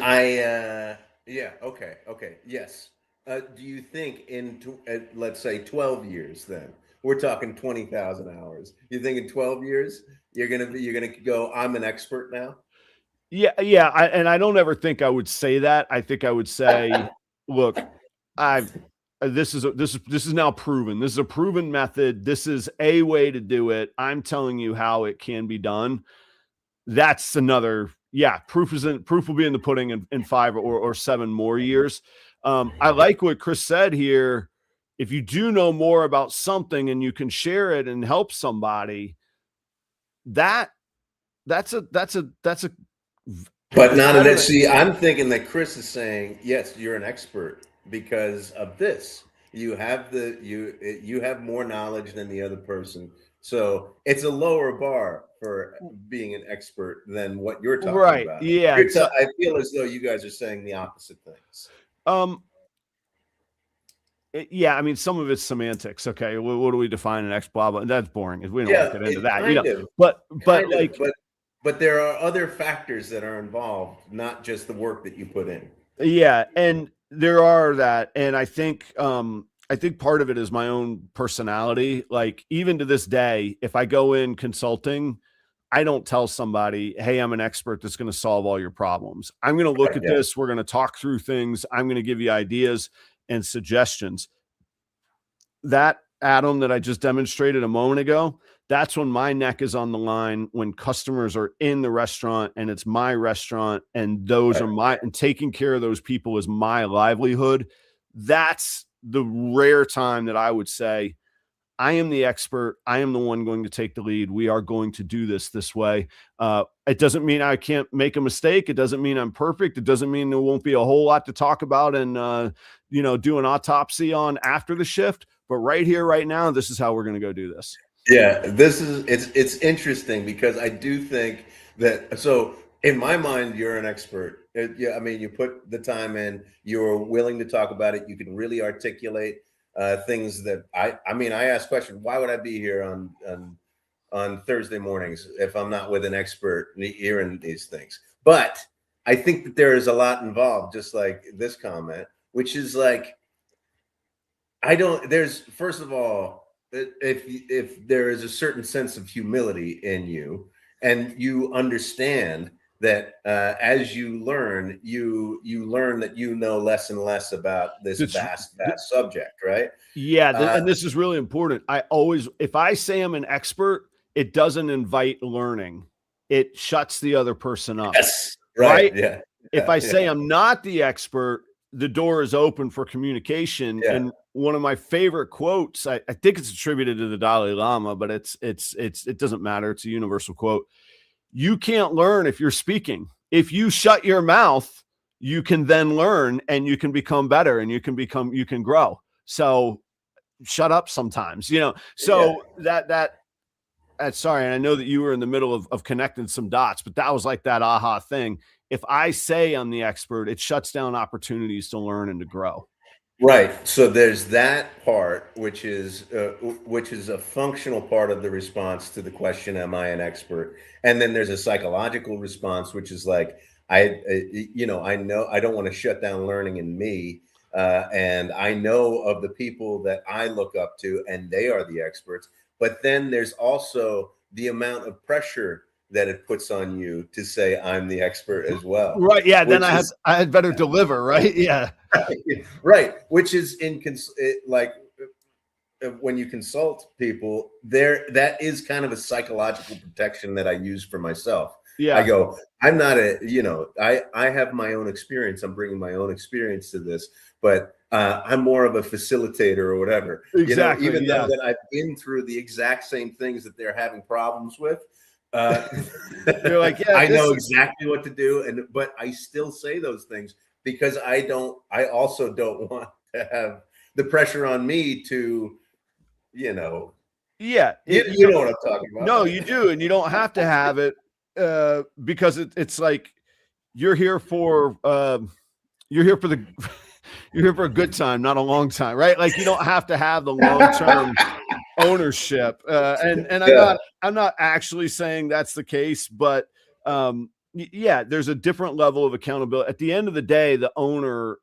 okay. Yes. Do you think let's say 12 years, then we're talking 20,000 hours. You think in 12 years, you're going to go, I'm an expert now? Yeah. And I don't ever think I would say that. I think I would say, look, this is now proven. This is a proven method. This is a way to do it. I'm telling you how it can be done. That's another, proof will be in the pudding in 5 or 7 more years. I like what Chris said here. If you do know more about something and you can share it and help somebody, that's a but not in it. See, I'm thinking that Chris is saying, yes, you're an expert because of this. You have you have more knowledge than the other person. So it's a lower bar for being an expert than what you're talking about. Yeah. I feel as though you guys are saying the opposite things. Yeah, I mean, some of it's semantics. Okay, what do we define an X? Blah blah. That's boring. We don't want to get into that. But there are other factors that are involved, not just the work that you put in. Yeah, and there are that, and I think part of it is my own personality. Like even to this day, if I go in consulting, I don't tell somebody, hey, I'm an expert that's going to solve all your problems. I'm going to look at this. We're going to talk through things. I'm going to give you ideas and suggestions. That Adam that I just demonstrated a moment ago, that's when my neck is on the line, when customers are in the restaurant and it's my restaurant and those are and taking care of those people is my livelihood. That's the rare time that I would say, I am the expert. I am the one going to take the lead. We are going to do this way. It doesn't mean I can't make a mistake. It doesn't mean I'm perfect. It doesn't mean there won't be a whole lot to talk about and, do an autopsy on after the shift. But right here, right now, this is how we're going to go do this. Yeah, it's interesting because I do think that, so in my mind, you're an expert. Yeah, I mean, you put the time in, you're willing to talk about it. You can really articulate things that I ask questions. Why would I be here on Thursday mornings if I'm not with an expert hearing these things? But I think that there is a lot involved, just like this comment, which is like, first of all, if there is a certain sense of humility in you and you understand that as you learn, you learn that you know less and less about this vast subject, right? Yeah, and this is really important. If I say I'm an expert, it doesn't invite learning. It shuts the other person up. Yes, right? Yeah. If I say I'm not the expert, the door is open for communication. Yeah. And one of my favorite quotes, I think it's attributed to the Dalai Lama, but it doesn't matter. It's a universal quote. You can't learn if you're speaking. If you shut your mouth, you can then learn and you can become better and you can grow. So shut up sometimes, so sorry. And I know that you were in the middle of connecting some dots, but that was like that aha thing. If I say I'm the expert, it shuts down opportunities to learn and to grow. Right. So there's that part, which is a functional part of the response to the question, am I an expert? And then there's a psychological response, which is like, I know I don't want to shut down learning in me. And I know of the people that I look up to and they are the experts. But then there's also the amount of pressure that it puts on you to say I'm the expert as well. Right. Yeah. Then I had better deliver. Right. Yeah. Right. Which is when you consult people that is kind of a psychological protection that I use for myself. I go, I'm not I have my own experience. I'm bringing my own experience to this, but I'm more of a facilitator or whatever. Exactly. Even though that I've been through the exact same things that they're having problems with. You're like, yeah, I know exactly what to do, but I still say those things because I also don't want to have the pressure on me to, Yeah, you know what I'm talking about. No, you do, and you don't have to have it because it's like you're here for you're here for a good time, not a long time, right? Like you don't have to have the long-term ownership. And I'm not actually saying that's the case, but yeah, there's a different level of accountability. At the end of the day, the owner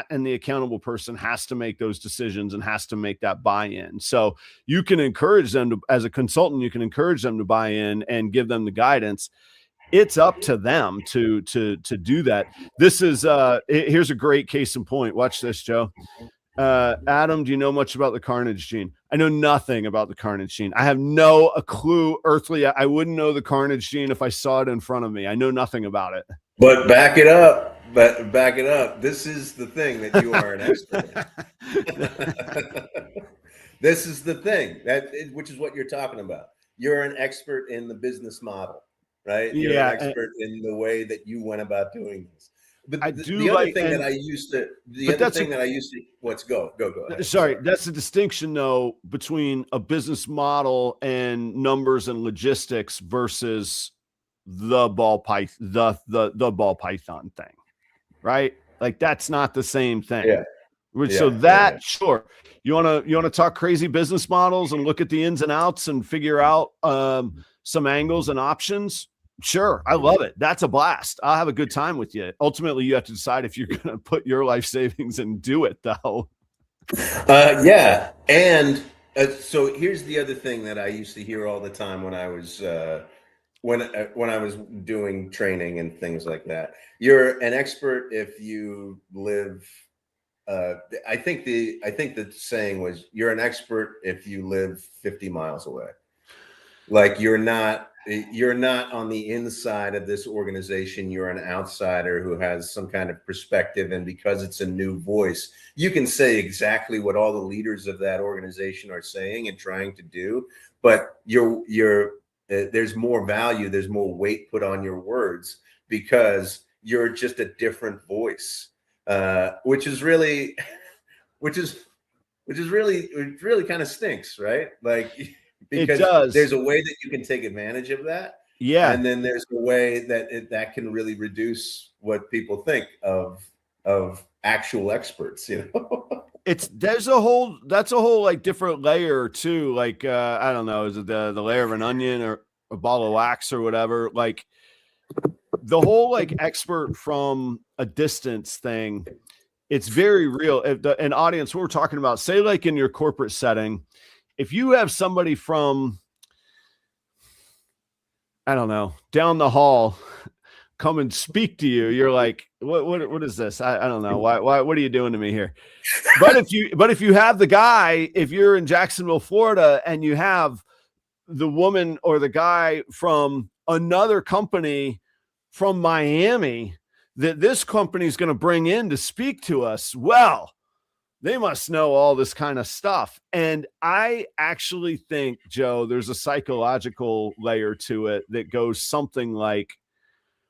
and the accountable person has to make those decisions and has to make that buy-in. So you can encourage them to, as a consultant, you can encourage them to buy in and give them the guidance. It's up to them to do that. This is here's a great case in point. Watch this, Joe. Adam, do you know much about the carnage gene? I know nothing about the carnage gene. I have a clue earthly. I wouldn't know the carnage gene if I saw it in front of me. I know nothing about it. But back it up. This is the thing that you are an expert in. This is the thing which is what you're talking about. You're an expert in the business model, right? You're an expert in the way that you went about doing this. But the other thing that I used to, let's go ahead. Sorry, that's the distinction though between a business model and numbers and logistics versus the ball python, the ball python thing, right? Like that's not the same thing. Yeah. Sure. You want to talk crazy business models and look at the ins and outs and figure out some angles and options. Sure. I love it. That's a blast. I'll have a good time with you. Ultimately, you have to decide if you're going to put your life savings and do it though. Yeah. And so here's the other thing that I used to hear all the time when I was, when I was doing training and things like that. You're an expert if you live, I think the saying was, you're an expert if you live 50 miles away. Like you're not on the inside of this organization. You're an outsider who has some kind of perspective. And because it's a new voice, you can say exactly what all the leaders of that organization are saying and trying to do. But there's more value. There's more weight put on your words because you're just a different voice, which really kind of stinks, right? Like, because there's a way that you can take advantage of that. Yeah. And then there's a way that can really reduce what people think of actual experts, that's a whole like different layer too. Like, I don't know, is it the layer of an onion or a ball of wax or whatever? Like the whole like expert from a distance thing, it's very real. If an audience, what we're talking about, say like in your corporate setting, if you have somebody from, I don't know, down the hall come and speak to you, you're like, what is this? I don't know. Why, what are you doing to me here? But if you have the guy, if you're in Jacksonville, Florida, and you have the woman or the guy from another company from Miami that this company is going to bring in to speak to us, well, they must know all this kind of stuff. And I actually think, Joe, there's a psychological layer to it that goes something like,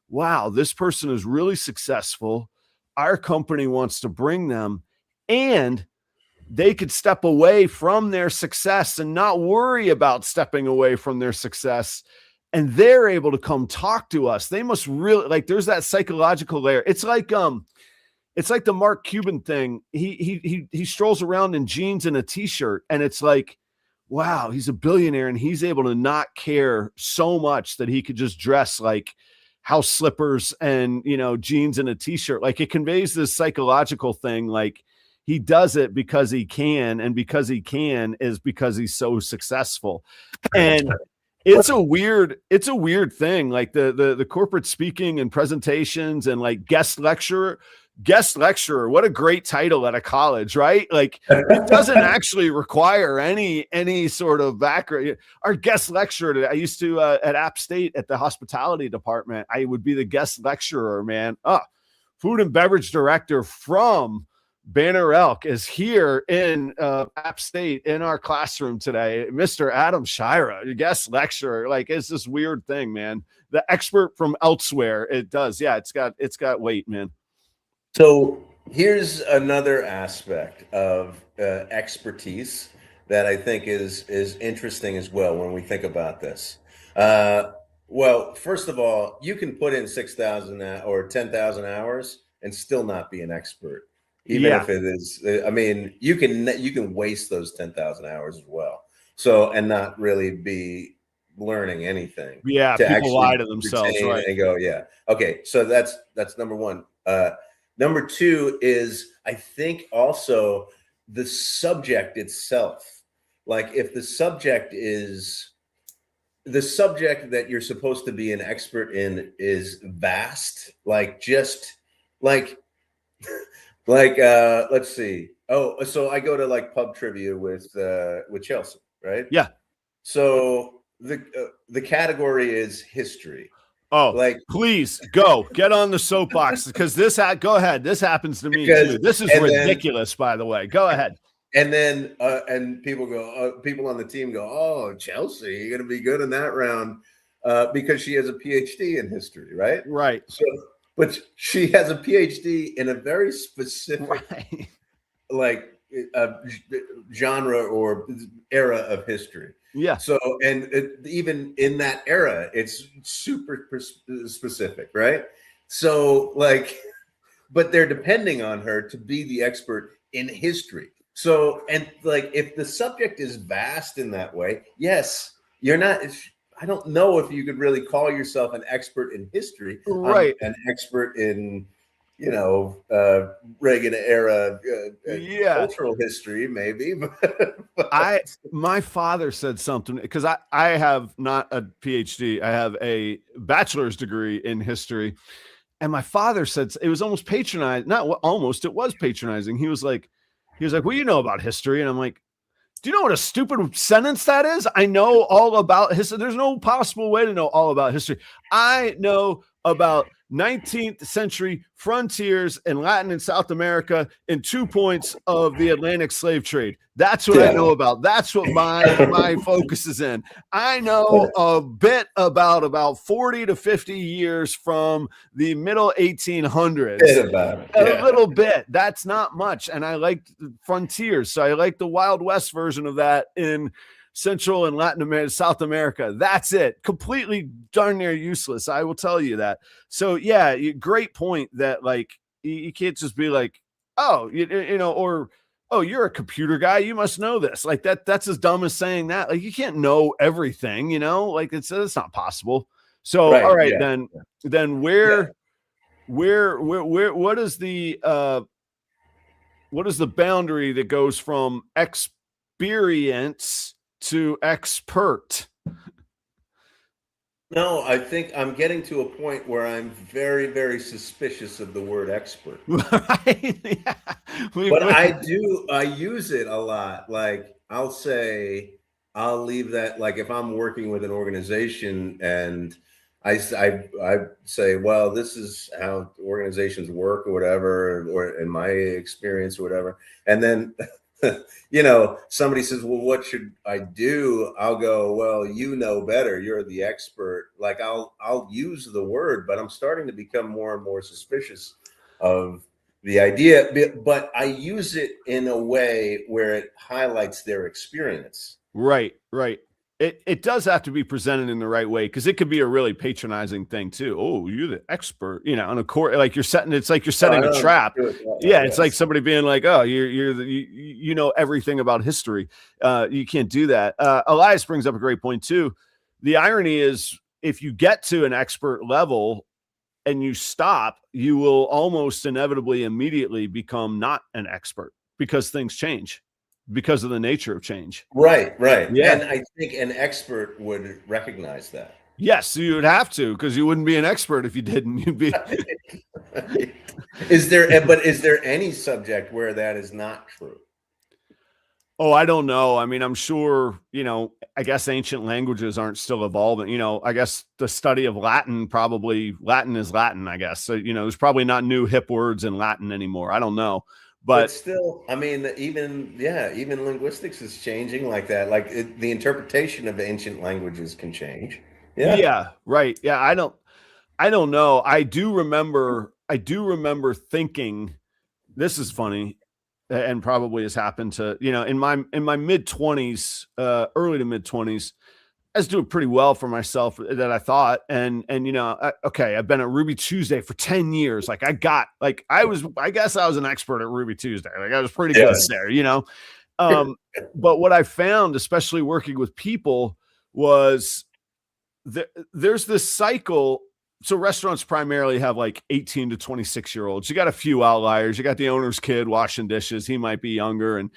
wow, this person is really successful. Our company wants to bring them, and they could step away from their success and not worry about stepping away from their success. And they're able to come talk to us. They must really, like, there's that psychological layer. It's like the Mark Cuban thing. He strolls around in jeans and a t-shirt, and it's like, wow, he's a billionaire and he's able to not care so much that he could just dress like house slippers and, jeans and a t-shirt. Like it conveys this psychological thing. Like he does it because he can, and because he can is because he's so successful. And it's a weird thing. Like the corporate speaking and presentations and like guest lecturer. What a great title at a college, right? Like it doesn't actually require any sort of background. Our guest lecturer, I used to at App State at the hospitality department, I would be the guest lecturer, man. Food and beverage director from Banner Elk is here in App State in our classroom today. Mr. Adam Shirah, your guest lecturer. Like it's this weird thing, man. The expert from elsewhere. It does. Yeah, it's got weight, man. So here's another aspect of expertise that I think is interesting as well when we think about this. Well, first of all, you can put in 6,000 or 10,000 hours and still not be an expert, even if it is. I mean, you can waste those 10,000 hours as well. So and not really be learning anything. Yeah, people lie to themselves, right? And go, yeah, okay. So that's number one. Number two is, I think, also the subject itself. Like if the subject that you're supposed to be an expert in is vast, like let's see. Oh, so I go to like pub trivia with Chelsea, right? Yeah. So the category is history. Oh, like please get on the soapbox because go ahead. This happens to me too. This is ridiculous, by the way. Go ahead. And then and people on the team go, oh, Chelsea, you're going to be good in that round because she has a PhD in history, right? Right. So, but she has a PhD in a very specific, like genre or era of history. Yeah. So, and even in that era, it's super specific, right? So, like, but they're depending on her to be the expert in history. So, and like, if the subject is vast in that way, yes, you're not. I don't know if you could really call yourself an expert in history, right? An expert in, Reagan era cultural history, maybe. My father said something because I have not a PhD. I have a bachelor's degree in history. And my father said it was almost patronizing. Not almost, it was patronizing. He was like, well, you know about history. And I'm like, do you know what a stupid sentence that is? I know all about history. There's no possible way to know all about history. I know about 19th century frontiers in Latin and South America and 2 points of the Atlantic slave trade. That's what I know about. That's what my focus is in. I know a bit about 40 to 50 years from the middle 1800s. A little bit. That's not much. And I like frontiers. So I like the Wild West version of that in Central and Latin America, South America. That's it. Completely darn near useless. I will tell you that. So yeah, great point that like, you can't just be like, oh, or, oh, you're a computer guy, you must know this. Like that's as dumb as saying that. Like you can't know everything, like it's not possible. So, all right, then where what is the boundary that goes from experience to expert? No, I think I'm getting to a point where I'm very, very suspicious of the word expert. Right? Yeah. But I use it a lot. Like I'll leave that, like if I'm working with an organization and I say, well, this is how organizations work or whatever, or in my experience or whatever. And then somebody says, well, what should I do? I'll go, well, you know better. You're the expert. Like I'll use the word, but I'm starting to become more and more suspicious of the idea. But I use it in a way where it highlights their experience. Right. It does have to be presented in the right way because it could be a really patronizing thing too. Oh, you're the expert, and of course, like you're setting a trap. Yeah, it's like somebody being like, oh, you know everything about history. You can't do that. Elias brings up a great point too. The irony is, if you get to an expert level and you stop, you will almost inevitably immediately become not an expert because things change. because of the nature of change. Right. Yeah. And I think an expert would recognize that. Yes, you would have to, because you wouldn't be an expert if you didn't. You'd be. Right. Is there any subject where that is not true? Oh, I don't know. I mean, I'm sure, I guess ancient languages aren't still evolving. I guess the study of Latin is Latin, I guess. So, there's probably not new hip words in Latin anymore. I don't know. But still, I mean, even linguistics is changing like that. Like the interpretation of ancient languages can change. Yeah. Yeah. Right. Yeah. I don't know. I do remember thinking, this is funny, and probably has happened to, in my mid 20s, early to mid 20s, I was doing pretty well for myself, that I thought. And okay, I've been at Ruby Tuesday for 10 years. Like I guess I was an expert at Ruby Tuesday. Like I was pretty good there, but what I found, especially working with people, was there's this cycle. So restaurants primarily have like 18 to 26-year-olds. You got a few outliers. You got the owner's kid washing dishes. He might be younger. And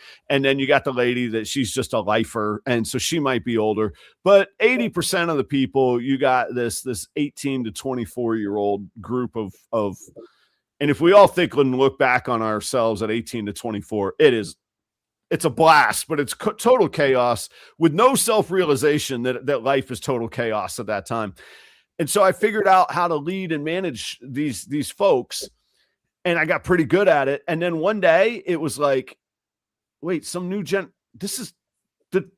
then you got the lady that she's just a lifer. And so she might be older, but 80% of the people, you got this 18 to 24-year-old group of, and if we all think and look back on ourselves at 18 to 24, it's a blast, but it's total chaos with no self-realization that life is total chaos at that time. And so I figured out how to lead and manage these folks, and I got pretty good at it. And then one day it was like, wait, some new this is the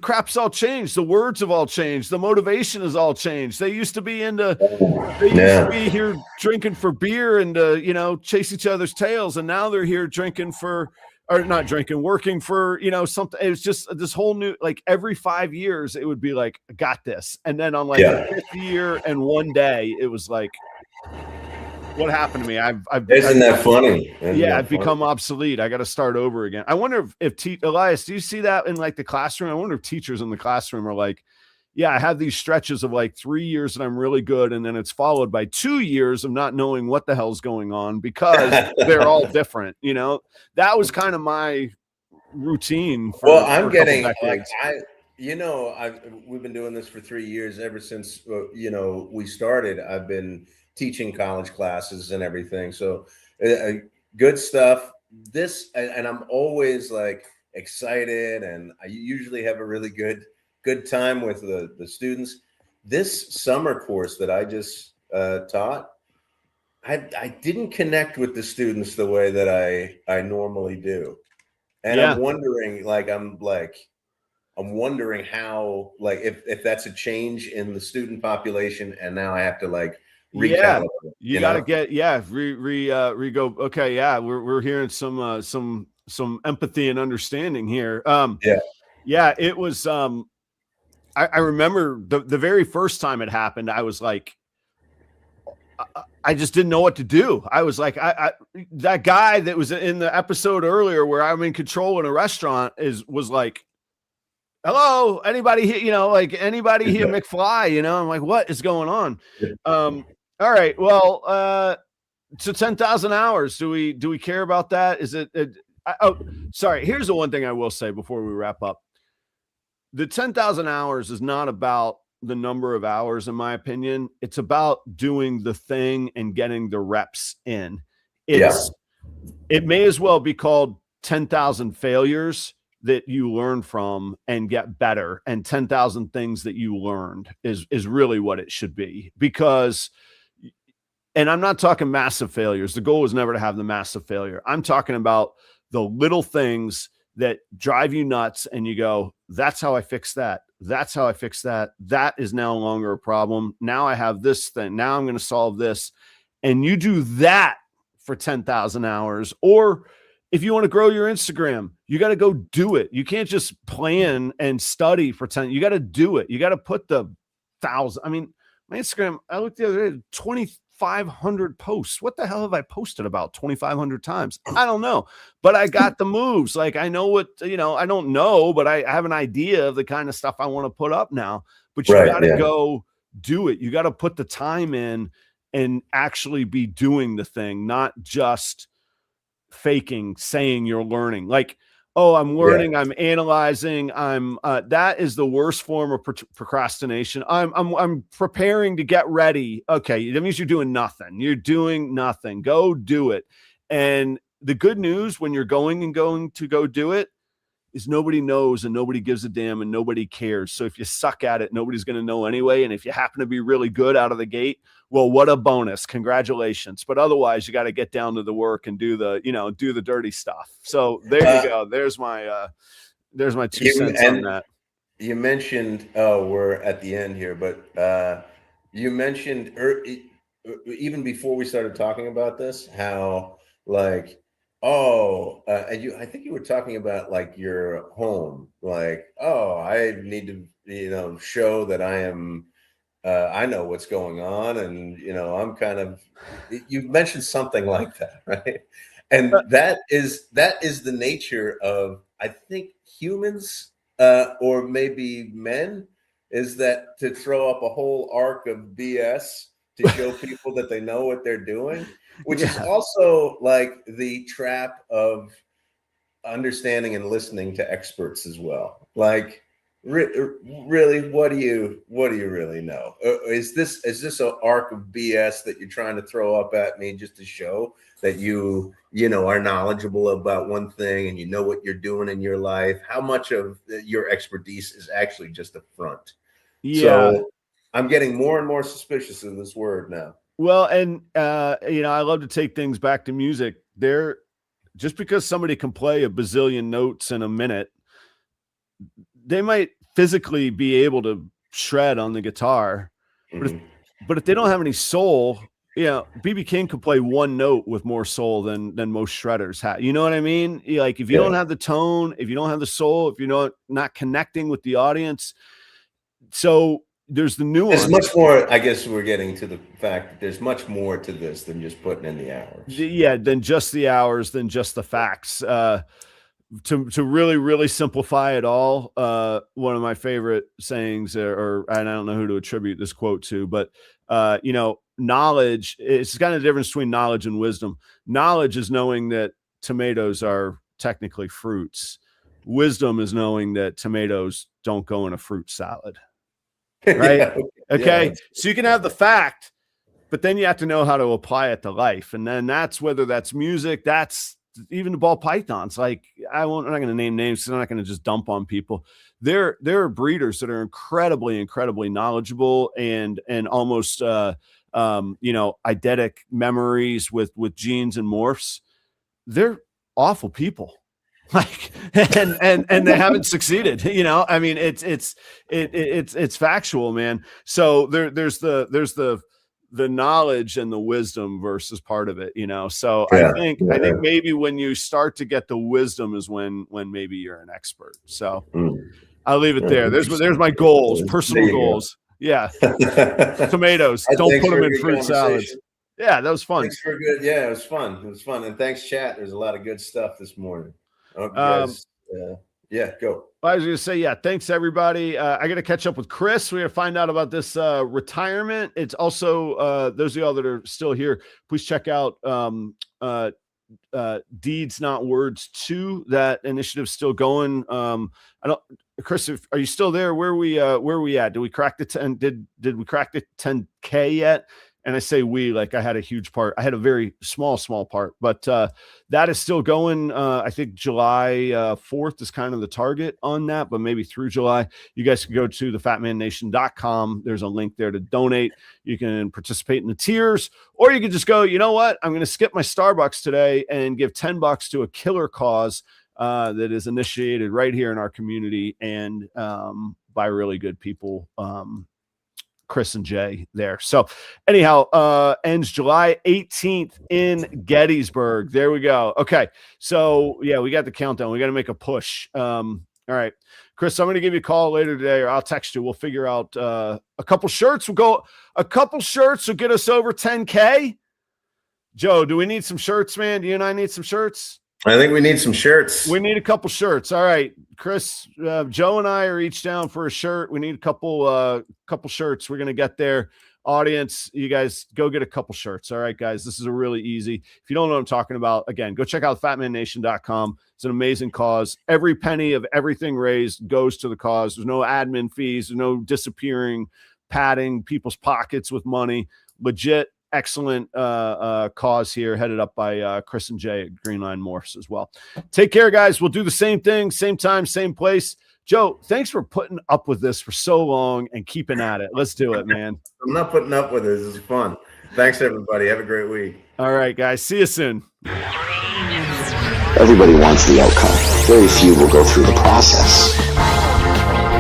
crap's all changed. The words have all changed. The motivation has all changed. They used to be here drinking for beer and chase each other's tails. And now they're here working for, something. It was just this whole new, like every 5 years, it would be like, I got this. And then on like the 5th year and one day, it was like, what happened to me? Isn't that funny? I've become obsolete. I got to start over again. I wonder if Elias, do you see that in like the classroom? I wonder if teachers in the classroom are like, yeah, I have these stretches of like 3 years that I'm really good. And then it's followed by 2 years of not knowing what the hell's going on because they're all different. That was kind of my routine. I'm getting like, we've been doing this for 3 years, ever since, we started. I've been teaching college classes and everything. So good stuff. And I'm always like excited, and I usually have a really good time with the students. This summer course that I just taught, I didn't connect with the students the way that I normally do. And I'm wondering how, like, if that's a change in the student population, and now I have to like recalibrate. You got to get go. Okay, we're hearing some empathy and understanding here. It was I remember the very first time it happened, I was like, I just didn't know what to do. I was like, that guy that was in the episode earlier where I'm in control in a restaurant was like, hello, anybody here, like anybody here, McFly, I'm like, what is going on? All right. Well, so 10,000 hours. Do we care about that? Is it, sorry. Here's the one thing I will say before we wrap up. The 10,000 hours is not about the number of hours, in my opinion. It's about doing the thing and getting the reps in. It may as well be called 10,000 failures that you learn from and get better, and 10,000 things that you learned is really what it should be. Because, and I'm not talking massive failures. The goal is never to have the massive failure. I'm talking about the little things that drive you nuts and you go, that's how I fix that. That's how I fix that. That is no longer a problem. Now I have this thing. Now I'm going to solve this. And you do that for 10,000 hours. Or if you want to grow your Instagram, you got to go do it. You can't just plan and study for 10. You got to do it. You got to put the 1,000. I mean, my Instagram, I looked the other day, 2,500 posts. What the hell have I posted about 2,500 times? I don't know, but I got the moves. Like I know what, I don't know, but I have an idea of the kind of stuff I want to put up now, but you got to go do it. You got to put the time in and actually be doing the thing, not just faking, saying you're learning. Like Oh, I'm learning. Yeah. I'm analyzing. That is the worst form of procrastination. I'm preparing to get ready. Okay. That means you're doing nothing. You're doing nothing. Go do it. And the good news when you're going to go do it is nobody knows and nobody gives a damn and nobody cares. So if you suck at it, nobody's going to know anyway. And if you happen to be really good out of the gate, well, what a bonus. Congratulations. But otherwise you got to get down to the work and do the dirty stuff. So there you go. There's my 2 cents on that. You mentioned, we're at the end here, but you mentioned even before we started talking about this, how like, and I think you were talking about like your home, like, I need to, show that I am, I know what's going on. And, I'm kind of, you mentioned something like that, right? And that is the nature of, I think, humans, or maybe men, is that to throw up a whole arc of BS to show people that they know what they're doing, which is also like the trap of understanding and listening to experts as well. Like, really, what do you really know? Is this an arc of BS that you're trying to throw up at me just to show that you are knowledgeable about one thing and you know what you're doing in your life? How much of your expertise is actually just a front? Yeah. So I'm getting more and more suspicious of this word now. Well, and I love to take things back to music. Just because somebody can play a bazillion notes in a minute, they might physically be able to shred on the guitar, but if they don't have any soul, B.B. King could play one note with more soul than most shredders have. You know what I mean? Like, if you don't have the tone, if you don't have the soul, if you're not connecting with the audience, so there's the nuance. There's much more. I guess we're getting to the fact that there's much more to this than just putting in the hours. Yeah, than just the hours, than just the facts. To really, really simplify it all, one of my favorite sayings, and I don't know who to attribute this quote to, but knowledge, it's kind of the difference between knowledge and wisdom. Knowledge is knowing that tomatoes are technically fruits. Wisdom is knowing that tomatoes don't go in a fruit salad. Right? Okay. So you can have the fact, but then you have to know how to apply it to life. And then that's whether that's music, that's even the ball pythons. Like, I'm not going to name names because I'm not going to just dump on people. There are breeders that are incredibly, incredibly knowledgeable and almost, eidetic memories with genes and morphs. They're awful people. Like, and they haven't succeeded. I mean, it's factual, man. So there's the knowledge and the wisdom versus part of it, so I think maybe when you start to get the wisdom is when maybe you're an expert. So I'll leave it there. There's my goals, personal goals. Yeah. Tomatoes. Don't put them in fruit salads. Yeah, that was fun. Thanks for good. Yeah, it was fun. And thanks, chat. There's a lot of good stuff this morning. Go. I was going to say, thanks everybody. I got to catch up with Chris. We got to find out about this retirement. It's also those of y'all that are still here, please check out Deeds Not Words 2. That initiative's still going. Chris, are you still there? Where are we at? Did we crack the 10? Did we crack the 10K yet? And I say we, like I had a huge part. I had a very small part, but that is still going. I think July 4th is kind of the target on that, but maybe through July. You guys can go to thefatmannation.com. There's a link there to donate. You can participate in the tiers, or you can just go, you know what? I'm going to skip my Starbucks today and give $10 to a killer cause that is initiated right here in our community and by really good people. Chris and Jay there. So anyhow, ends July 18th in Gettysburg. There we go. Okay. So we got the countdown. We got to make a push. All right, Chris, I'm going to give you a call later today, or I'll text you. We'll figure out a couple shirts. A couple shirts will get us over 10K. Joe, do we need some shirts, man? Do you and I need some shirts? I think we need some shirts. We need a couple shirts. All right, Chris, Joe and I are each down for a shirt. We need a couple shirts. We're going to get there audience, you guys go get a couple shirts. All right, guys, this is a really easy. If you don't know what I'm talking about, again, go check out fatmannation.com. It's an amazing cause. Every penny of everything raised goes to the cause. There's no admin fees. There's no disappearing, padding people's pockets with money. Legit, excellent cause here, headed up by Chris and Jay at Green Line Morse as well. Take care, guys. We'll do the same thing, same time, same place. Joe, thanks for putting up with this for so long and keeping at it. Let's do it, man. I'm not putting up with this. This is fun. Thanks, everybody. Have a great week. All right, guys. See you soon. Everybody wants the outcome. Very few will go through the process.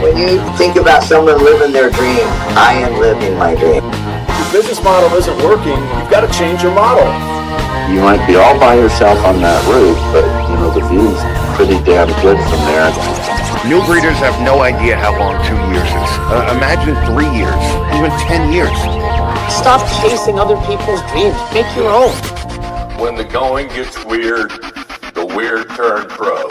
When you think about someone living their dream, I am living my dream. If your business model isn't working, you've got to change your model. You might be all by yourself on that route, but the view's pretty damn good from there. New breeders have no idea how long 2 years is. Imagine 3 years, even 10 years. Stop chasing other people's dreams. Make your own. When the going gets weird, the weird turn pro.